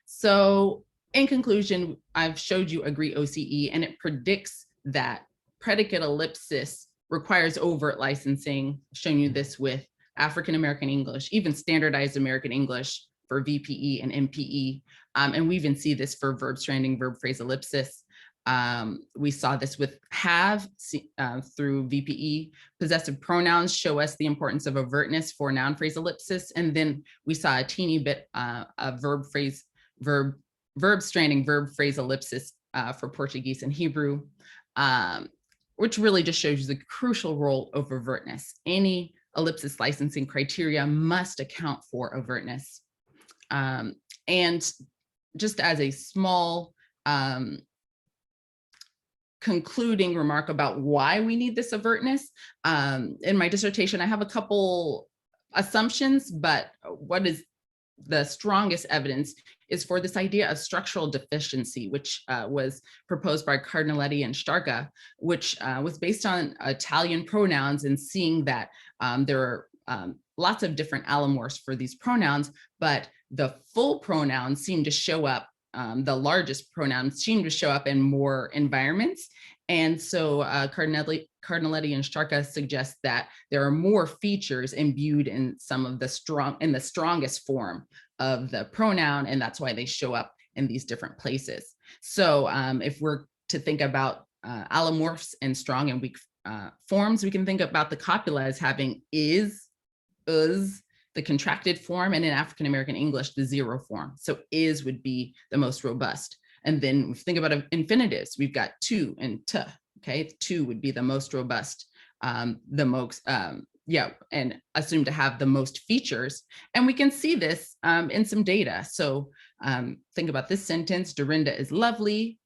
Speaker 1: So in conclusion, I've showed you agree OCE, and it predicts that predicate ellipsis requires overt licensing. I've shown you this with African American English, even standardized American English for VPE and MPE. And we even see this for verb stranding, verb phrase ellipsis. We saw this with have through VPE. Possessive pronouns show us the importance of overtness for noun phrase ellipsis. And then we saw a teeny bit of verb stranding, verb phrase ellipsis for Portuguese and Hebrew, which really just shows you the crucial role of overtness. Any ellipsis licensing criteria must account for overtness. And just as a small concluding remark about why we need this overtness, in my dissertation, I have a couple assumptions, but what is the strongest evidence is for this idea of structural deficiency, which was proposed by Cardinaletti and Starka, which was based on Italian pronouns and seeing that there are lots of different allomorphs for these pronouns, but the full pronouns seem to show up, the largest pronouns seem to show up in more environments. And so Cardinaletti and Starka suggest that there are more features imbued in some of the strongest form of the pronoun, and that's why they show up in these different places. So if we're to think about allomorphs and strong and weak forms, we can think about the copula as having is, the contracted form, and in African American English, the zero form. So is would be the most robust. And then if we think about infinitives, we've got to and to, okay? To would be the most robust, the most, and assumed to have the most features. And we can see this in some data. So think about this sentence: Dorinda is lovely,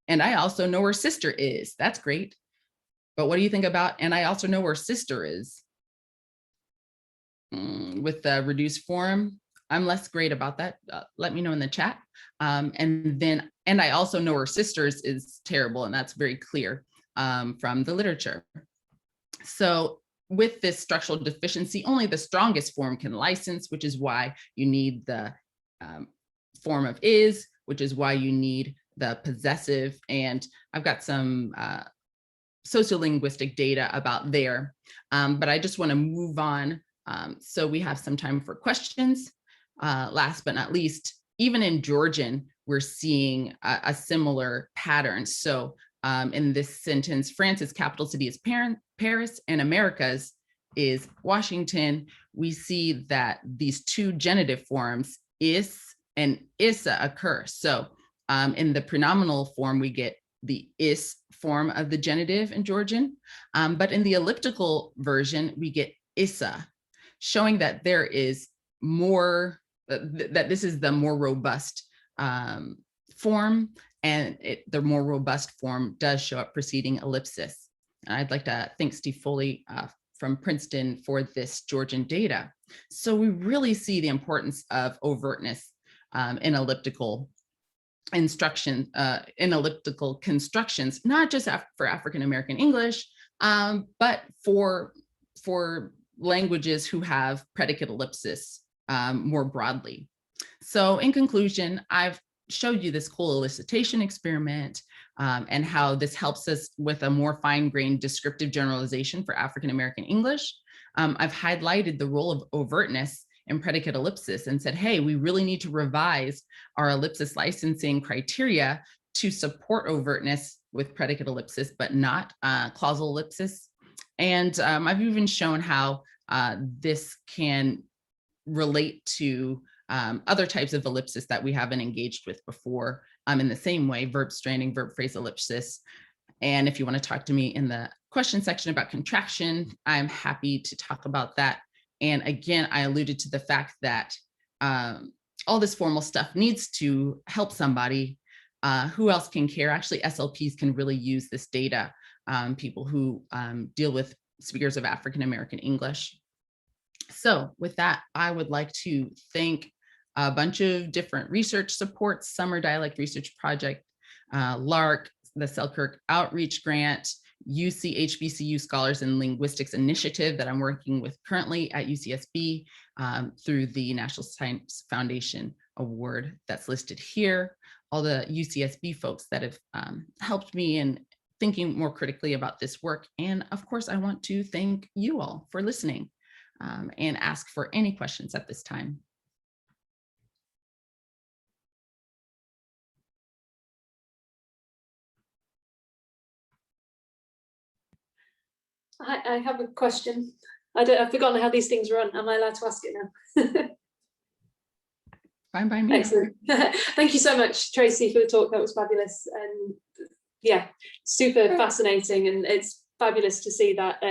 Speaker 1: and I also know her sister is. That's great. But what do you think about, and I also know where sister is? With the reduced form, I'm less great about that. Let me know in the chat. And then, and I also know her sisters is terrible, and that's very clear from the literature. So with this structural deficiency, only the strongest form can license, which is why you need the form of is, which is why you need the possessive. And I've got some sociolinguistic data about there, but I just want to move on. So we have some time for questions. Last but not least, even in Georgian, we're seeing a similar pattern. So in this sentence, France's capital city is Paris and America's is Washington. We see that these two genitive forms, is and issa, occur. So in the pronominal form, we get the is form of the genitive in Georgian, but in the elliptical version, we get issa, showing that there is more, that this is the more robust form, and the more robust form does show up preceding ellipsis. And I'd like to thank Steve Foley from Princeton for this Georgian data. So we really see the importance of overtness in elliptical instruction, in elliptical constructions, not just for African American English, but for languages who have predicate ellipsis more broadly. So in conclusion, I've showed you this cool elicitation experiment and how this helps us with a more fine-grained descriptive generalization for African American English. I've highlighted the role of overtness in predicate ellipsis and said, hey, we really need to revise our ellipsis licensing criteria to support overtness with predicate ellipsis, but not clausal ellipsis. And I've even shown how this can relate to other types of ellipsis that we haven't engaged with before in the same way, verb stranding, verb phrase ellipsis. And if you want to talk to me in the question section about contraction, I'm happy to talk about that. And again, I alluded to the fact that all this formal stuff needs to help somebody. Who else can care? Actually, SLPs can really use this data, people who deal with speakers of African American English. So with that, I would like to thank a bunch of different research supports, Summer Dialect Research Project, LARC, the Selkirk Outreach Grant, UC HBCU Scholars in Linguistics Initiative that I'm working with currently at UCSB through the National Science Foundation Award that's listed here, all the UCSB folks that have helped me in thinking more critically about this work. And of course, I want to thank you all for listening and ask for any questions at this time.
Speaker 7: I have a question. I've forgotten how these things run. Am I allowed to ask it now?
Speaker 1: Fine by me.
Speaker 7: Excellent. Thank you so much, Tracy, for the talk. That was fabulous. And yeah, super fascinating. And it's fabulous to see that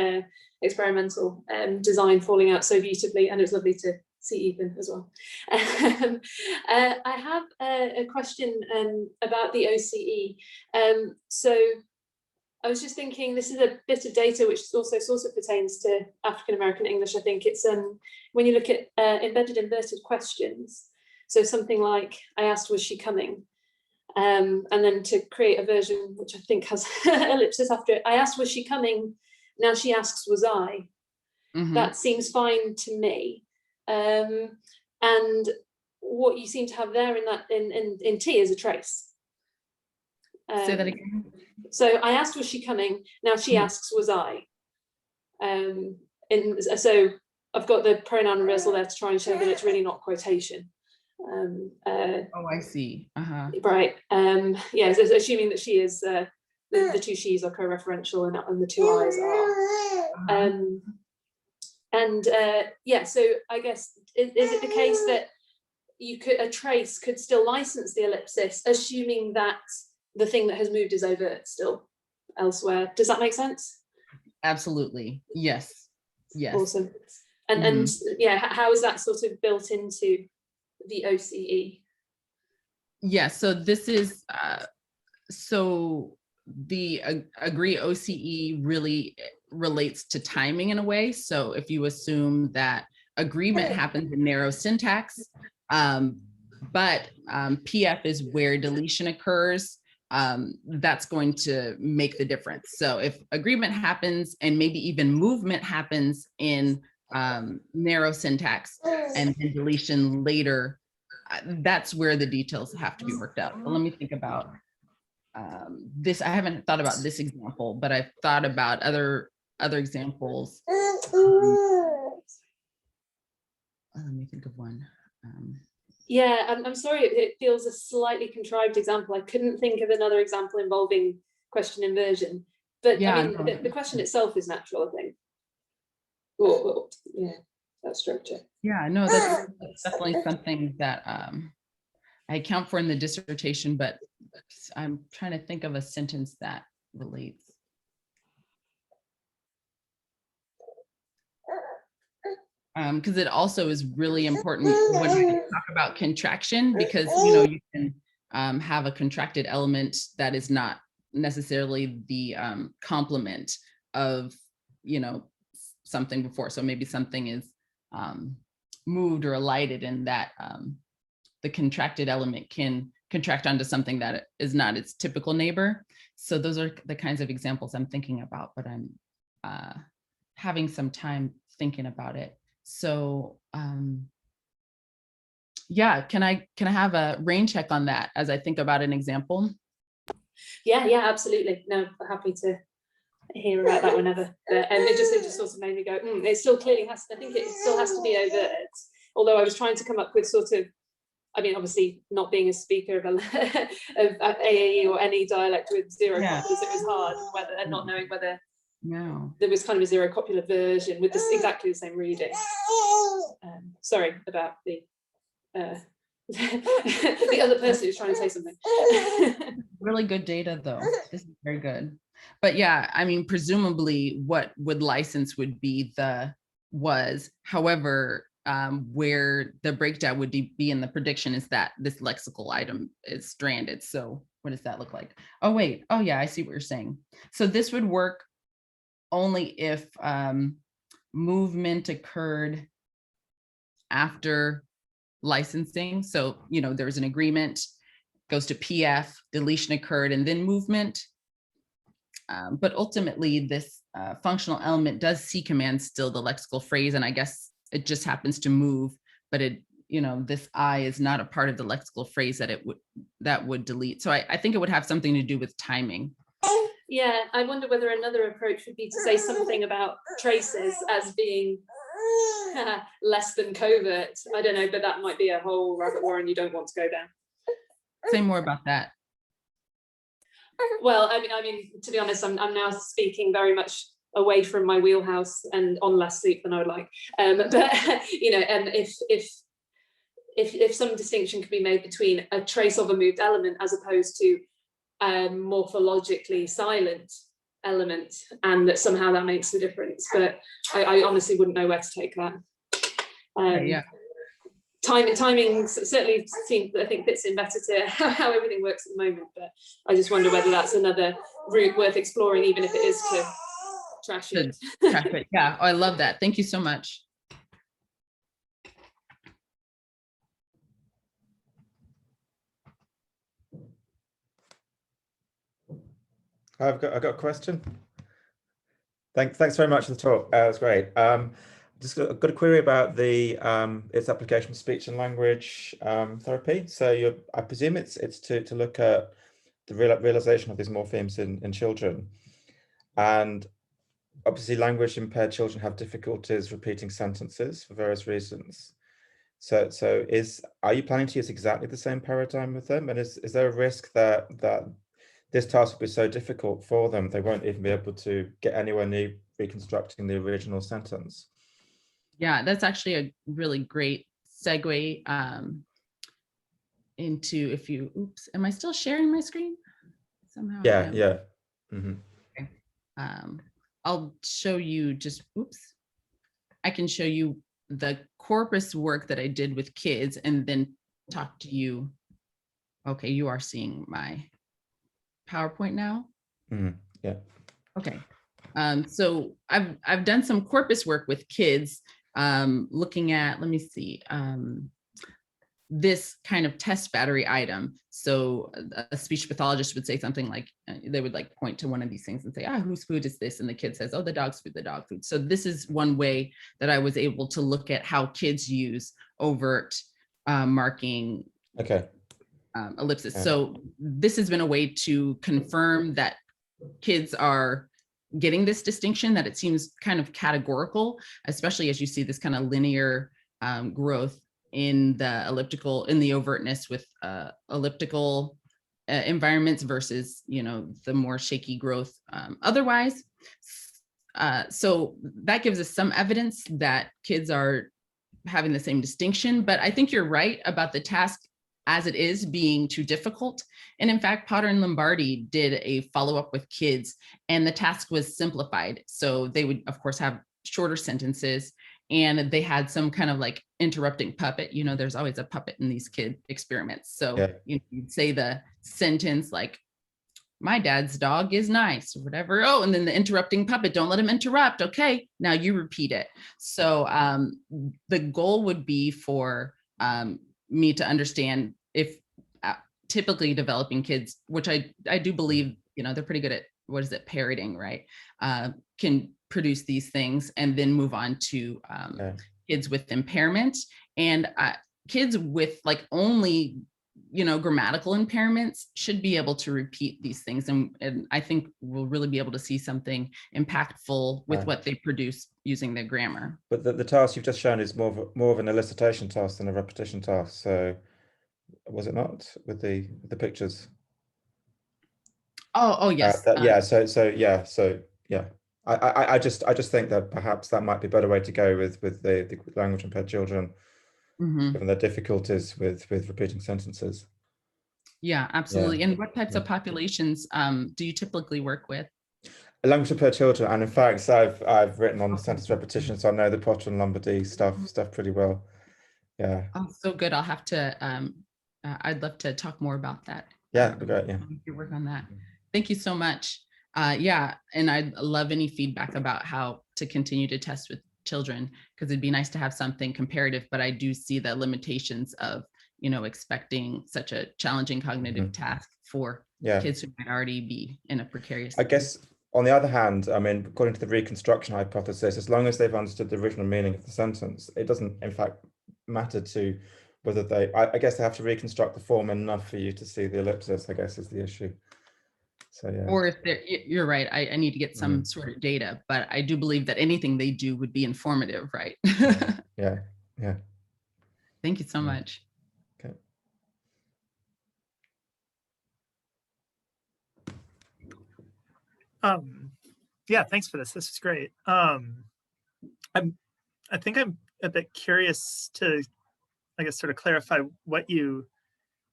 Speaker 7: experimental design falling out so beautifully. And it was lovely to see Ethan as well. I have a question about the OCE. So I was just thinking, this is a bit of data which also sort of pertains to African American English. I think it's when you look at embedded inverted questions. So something like, I asked, was she coming? And then to create a version which I think has ellipsis after it. I asked, was she coming? Now she asks, was I? Mm-hmm. That seems fine to me. And what you seem to have there in that in T is a trace.
Speaker 1: Say that again.
Speaker 7: So I asked, was she coming? Now she asks, was I? So I've got the pronoun reversal there to try and show that it's really not quotation.
Speaker 1: Oh, I see.
Speaker 7: Right. Yeah, so assuming that she is, the two she's are co-referential and the two I's are. Yeah, so I guess, is it the case that a trace could still license the ellipsis, assuming that the thing that has moved is overt still elsewhere? Does that make sense? Absolutely. Yes. Yes. Awesome. And yeah, how is that sort of built into the OCE? Yeah, so this is, so the agree OCE really relates to timing in a way. So if you assume that agreement happens in narrow syntax, but PF is where deletion occurs,
Speaker 1: that's going to make the difference. So if agreement happens and maybe even movement happens in narrow syntax and then deletion later, that's where the details have to be worked out. But let me think about this. I haven't thought about this example, but I've thought about other examples. Let me think of one.
Speaker 7: Yeah, I'm sorry, it feels a slightly contrived example. I couldn't think of another example involving question inversion, but
Speaker 1: Yeah,
Speaker 7: I mean,
Speaker 1: no.
Speaker 7: the question itself is natural, I think. Yeah, that structure.
Speaker 1: Yeah, no, that's definitely something that I account for in the dissertation, but I'm trying to think of a sentence that relates. Because it also is really important when we talk about contraction, because you can have a contracted element that is not necessarily the complement of something before. So maybe something is moved or alighted, and that the contracted element can contract onto something that is not its typical neighbor. So those are the kinds of examples I'm thinking about, but I'm having some time thinking about it. So yeah, can I have a rain check on that as I think about an example?
Speaker 7: Yeah, absolutely. No, happy to hear about that whenever. And it just sort of made me go, it still clearly has to, I think it still has to be overt. Although I was trying to come up with sort of, I mean, obviously not being a speaker of AAE or any dialect with zero copulars, it was hard, and not knowing whether there was kind of a zero copular version with this exactly the same reading. Sorry about the the other person who's trying to say something.
Speaker 1: Really good data though. This is very good. But yeah, I mean, presumably what would license would be however, where the breakdown would be in the prediction is that this lexical item is stranded. So what does that look like? Oh, wait. Oh yeah, I see what you're saying. So this would work only if movement occurred after licensing. So, there was an agreement, goes to PF, deletion occurred, and then movement. But ultimately, this functional element does C command still the lexical phrase, and I guess it just happens to move, but this I is not a part of the lexical phrase that would delete. So I think it would have something to do with timing.
Speaker 7: Yeah, I wonder whether another approach would be to say something about traces as being less than covert. I don't know, but that might be a whole rabbit warren you don't want to go down.
Speaker 1: Say more about that.
Speaker 7: Well, I mean, to be honest, I'm now speaking very much away from my wheelhouse and on less sleep than I would like. But if some distinction can be made between a trace of a moved element as opposed to morphologically silent element, and that somehow that makes a difference, but I honestly wouldn't know where to take that.
Speaker 1: Yeah.
Speaker 7: Timing certainly I think fits in better to how everything works at the moment, but I just wonder whether that's another route worth exploring, even if it is to trash it.
Speaker 1: Yeah, I love that. Thank you so much.
Speaker 8: I've got a question. Thanks very much for the talk. That was great. Just got a query about its application of speech and language therapy. So I presume it's to look at the realization of these morphemes in children, and obviously language impaired children have difficulties repeating sentences for various reasons. So are you planning to use exactly the same paradigm with them? And is there a risk that this task will be so difficult for them they won't even be able to get anywhere near reconstructing the original sentence?
Speaker 1: Yeah, that's actually a really great segue into am I still sharing my screen? Somehow.
Speaker 8: Yeah. Mm-hmm.
Speaker 1: Okay. I'll show you I can show you the corpus work that I did with kids and then talk to you. Okay, you are seeing my PowerPoint now?
Speaker 8: Mm-hmm. Yeah.
Speaker 1: Okay. So I've done some corpus work with kids, looking at, let me see, this kind of test battery item. So a speech pathologist would say something like, they would like point to one of these things and say, whose food is this? And the kid says, oh, the dog's food, the dog food. So this is one way that I was able to look at how kids use overt marking
Speaker 8: Okay.
Speaker 1: ellipsis.
Speaker 8: Yeah.
Speaker 1: So this has been a way to confirm that kids are getting this distinction, that it seems kind of categorical, especially as you see this kind of linear growth in the elliptical, in the overtness with elliptical environments versus, the more shaky growth otherwise. So that gives us some evidence that kids are having the same distinction, but I think you're right about the task as it is being too difficult. And in fact, Potter and Lombardi did a follow-up with kids and the task was simplified. So they would, of course, have shorter sentences and they had some kind of like interrupting puppet. There's always a puppet in these kid experiments. So you'd say the sentence like, my dad's dog is nice or whatever. Oh, and then the interrupting puppet, don't let him interrupt. Okay, now you repeat it. So the goal would be for me to understand if typically developing kids, which I do believe, they're pretty good at parroting, right? Can produce these things and then move on to kids with impairment and kids with like only grammatical impairments should be able to repeat these things. And I think we'll really be able to see something impactful with what they produce using their grammar.
Speaker 8: But the task you've just shown is more of an elicitation task than a repetition task. So was it not with the pictures?
Speaker 1: Oh yes.
Speaker 8: I just think that perhaps that might be a better way to go with the language impaired children, given their difficulties with repeating sentences.
Speaker 1: Yeah, absolutely. And what types of populations do you typically work with?
Speaker 8: Language impaired children, and in fact, I've written on sentence repetition, so I know the Potter and Lombardi stuff pretty well. Yeah.
Speaker 1: Oh, so good. I'll have to. I'd love to talk more about that.
Speaker 8: Yeah, that'd be great. Yeah.
Speaker 1: Your work on that. Thank you so much. Yeah, and I'd love any feedback about how to continue to test with children, because it'd be nice to have something comparative, but I do see the limitations of, expecting such a challenging cognitive task for kids who might already be in a precarious.
Speaker 8: I guess on the other hand, I mean, according to the reconstruction hypothesis, as long as they've understood the original meaning of the sentence, it doesn't in fact matter to whether I guess they have to reconstruct the form enough for you to see the ellipsis, I guess is the issue. So yeah.
Speaker 1: Or if you're right, I need to get some sort of data, but I do believe that anything they do would be informative, right?
Speaker 8: Yeah.
Speaker 1: Thank you so much.
Speaker 8: Okay.
Speaker 9: Yeah, thanks for this. This is great. I think I'm a bit curious to, I guess, sort of clarify what you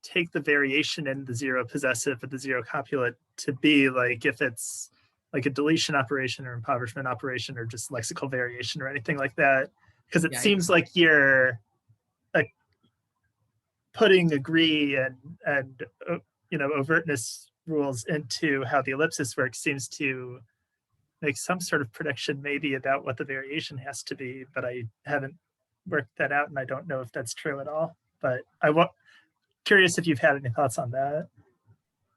Speaker 9: take the variation in the zero possessive or the zero copulate to be, like if it's like a deletion operation or impoverishment operation or just lexical variation or anything like that, because it seems like you're putting agree and overtness rules into how the ellipsis works seems to make some sort of prediction maybe about what the variation has to be, but I haven't worked that out and I don't know if that's true at all. But curious if you've had any thoughts on that.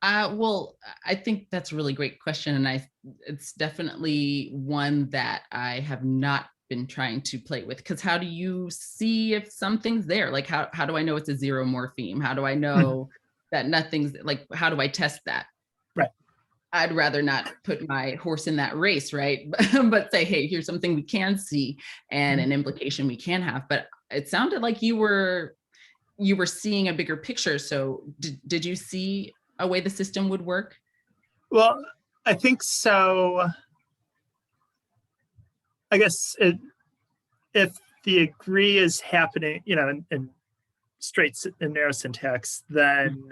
Speaker 1: Well, I think that's a really great question. And it's definitely one that I have not been trying to play with, because how do you see if something's there? Like, how do I know it's a zero morpheme? How do I know that nothing's like, how do I test that?
Speaker 9: Right.
Speaker 1: I'd rather not put my horse in that race, right? But say, hey, here's something we can see and an implication we can have. But it sounded like you were seeing a bigger picture. So did you see a way the system would work?
Speaker 9: Well, I think so. I guess if the agree is happening, in straight and narrow syntax, then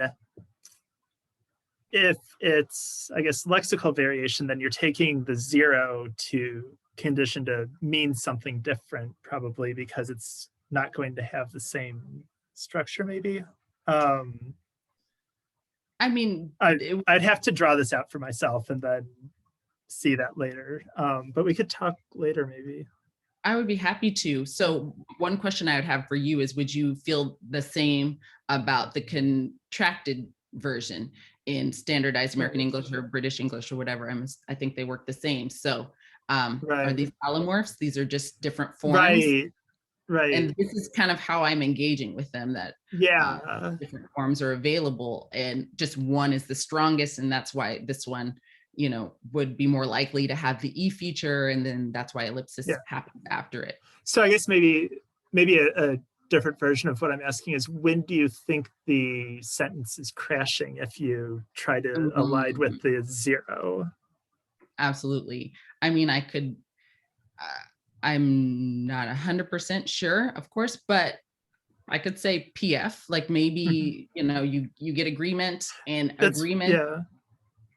Speaker 9: if it's, I guess, lexical variation, then you're taking the zero to condition to mean something different, probably because it's not going to have the same structure, maybe.
Speaker 1: I mean,
Speaker 9: I'd have to draw this out for myself and then see that later. But we could talk later, maybe.
Speaker 1: I would be happy to. So one question I would have for you is, would you feel the same about the contracted version in standardized American English or British English or whatever? I think they work the same. So are
Speaker 9: Right.
Speaker 1: these allomorphs? These are just different forms.
Speaker 9: Right. Right.
Speaker 1: And this is kind of how I'm engaging with them, that
Speaker 9: Yeah.
Speaker 1: different forms are available and just one is the strongest. And that's why this one, you know, would be more likely to have the E feature. And then that's why ellipsis happens after it.
Speaker 9: So I guess maybe a different version of what I'm asking is, when do you think the sentence is crashing if you try to align with the 0?
Speaker 1: Absolutely. I mean, I'm not 100% sure, of course, but I could say PF, like maybe, you know, you get agreement, and agreement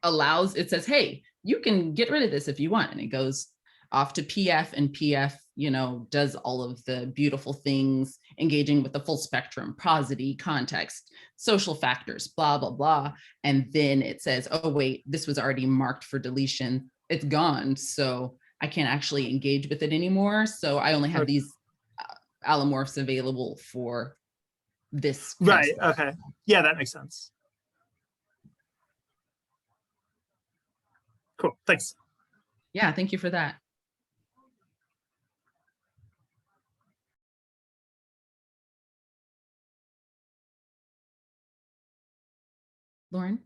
Speaker 1: allows, it says, hey, you can get rid of this if you want. And it goes off to PF, and PF, you know, does all of the beautiful things, engaging with the full spectrum, prosody, context, social factors, blah, blah, blah. And then it says, oh, wait, this was already marked for deletion. It's gone. So I can't actually engage with it anymore. So I only have these allomorphs available for this.
Speaker 9: Right. Okay. Yeah, that makes sense. Cool. Thanks.
Speaker 1: Yeah, thank you for that. Lauren?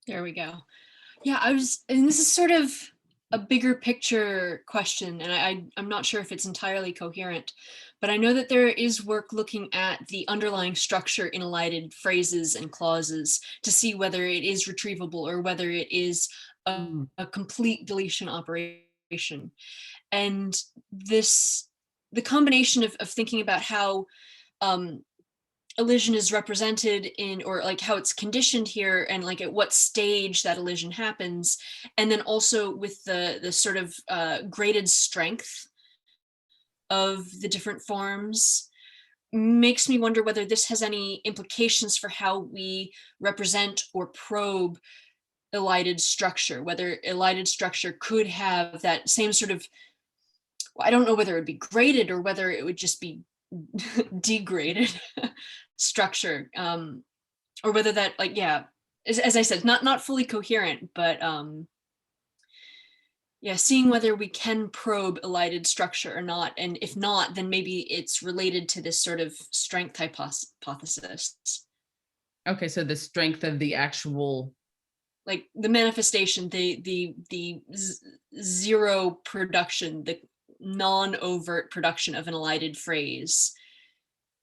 Speaker 10: There we go. Yeah, and this is sort of a bigger picture question, and I'm not sure if it's entirely coherent, but I know that there is work looking at the underlying structure in elided phrases and clauses to see whether it is retrievable or whether it is a complete deletion operation. And the combination of thinking about how elision is represented in, or like how it's conditioned here, and like at what stage that elision happens, and then also with the sort of graded strength of the different forms, makes me wonder whether this has any implications for how we represent or probe elided structure, whether elided structure could have that same sort of, I don't know whether it would be graded or whether it would just be degraded structure, or whether that, like, yeah, as I said, not fully coherent, but yeah, seeing whether we can probe elided structure or not, and if not, then maybe it's related to this sort of strength hypothesis.
Speaker 1: Okay, so the strength of the actual,
Speaker 10: like the manifestation, the zero production, the non-overt production of an elided phrase.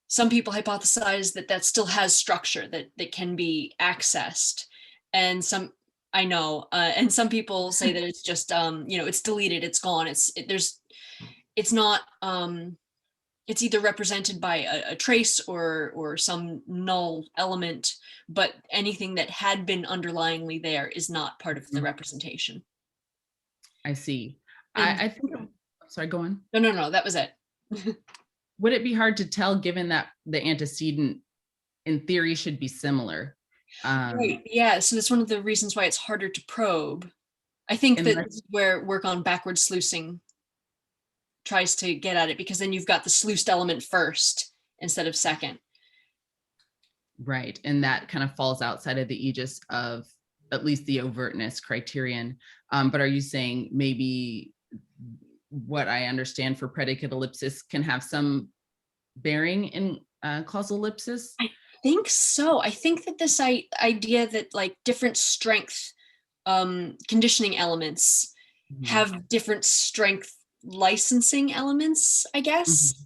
Speaker 10: Some people hypothesize that still has structure, that can be accessed, and some, I know, and some people say that it's just you know, it's deleted, it's gone, it's not, it's either represented by a trace or some null element, but anything that had been underlyingly there is not part of the representation.
Speaker 1: I see. I think, sorry, go on.
Speaker 10: No, that was it.
Speaker 1: Would it be hard to tell, given that the antecedent in theory should be similar?
Speaker 10: Right, yeah, so that's one of the reasons why it's harder to probe. I think that this is where work on backward sluicing tries to get at it, because then you've got the sluiced element first instead of second.
Speaker 1: Right, and that kind of falls outside of the aegis of at least the overtness criterion. But are you saying maybe what I understand for predicate ellipsis can have some bearing in causal ellipsis?
Speaker 10: I think so. I think that this idea that like different strength conditioning elements have different strength licensing elements, I guess.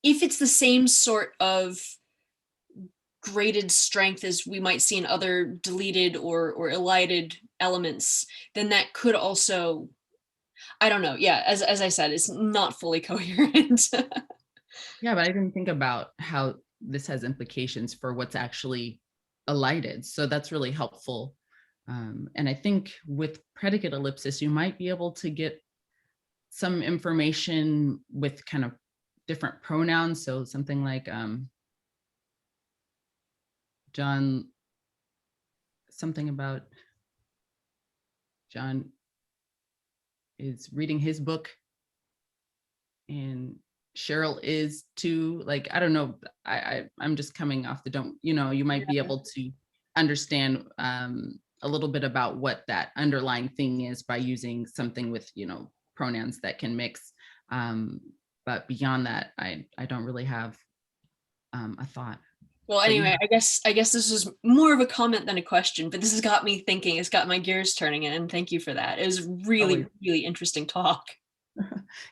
Speaker 10: If it's the same sort of graded strength as we might see in other deleted or elided elements, then that could also, I don't know. Yeah, as I said, it's not fully coherent.
Speaker 1: Yeah, but I didn't think about how this has implications for what's actually elided. So that's really helpful. And I think with predicate ellipsis, you might be able to get some information with kind of different pronouns. So something like John, something about John is reading his book, and Cheryl is too. Like, I don't know, I'm just coming off the dome. You know, you might be able to understand a little bit about what that underlying thing is by using something with, you know, pronouns that can mix. But beyond that, I don't really have a thought.
Speaker 10: Well,
Speaker 1: But
Speaker 10: anyway, I guess this is more of a comment than a question, but this has got me thinking. It's got my gears turning, and thank you for that. It was really,
Speaker 1: Always.
Speaker 10: really interesting talk.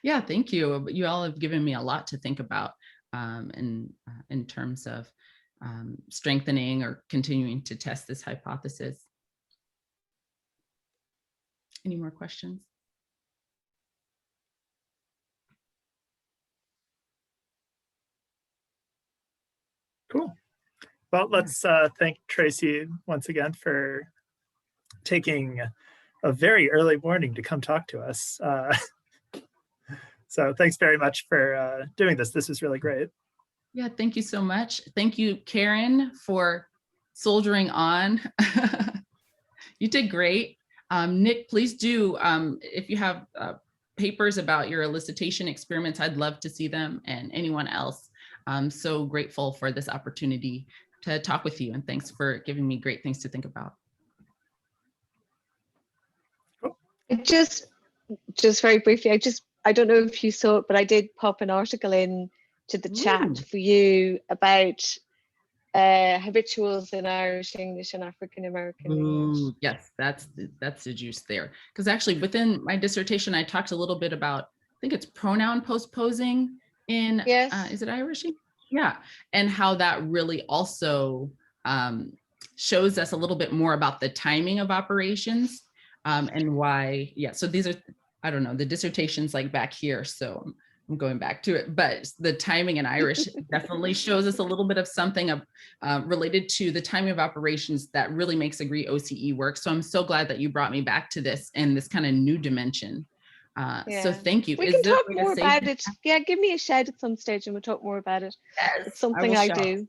Speaker 1: Yeah, thank you. You all have given me a lot to think about in terms of strengthening or continuing to test this hypothesis. Any more questions?
Speaker 9: Cool. Well, let's thank Tracy once again for taking a very early morning to come talk to us. So thanks very much for doing this. This is really great.
Speaker 1: Yeah, thank you so much. Thank you, Karen, for soldiering on. You did great. Nick, please do, if you have papers about your elicitation experiments, I'd love to see them, and anyone else. I'm so grateful for this opportunity to talk with you, and thanks for giving me great things to think about.
Speaker 5: Just very briefly, I don't know if you saw it, but I did pop an article in to the chat for you about habituals in Irish, English, and African American English.
Speaker 1: Yes, that's the juice there. Because actually, within my dissertation, I talked a little bit about, I think it's pronoun postposing in,
Speaker 5: Yes.
Speaker 1: is it Irish? Yeah, and how that really also shows us a little bit more about the timing of operations and why. Yeah, so these are, I don't know, the dissertation's like back here, so I'm going back to it, but the timing in Irish definitely shows us a little bit of something related to the timing of operations that really makes Agree OCE work. So I'm so glad that you brought me back to this and this kind of new dimension. So thank you.
Speaker 5: We can talk more about it. Yeah, give me a shout at some stage and we'll talk more about it.
Speaker 1: Yes,
Speaker 5: It's something I do.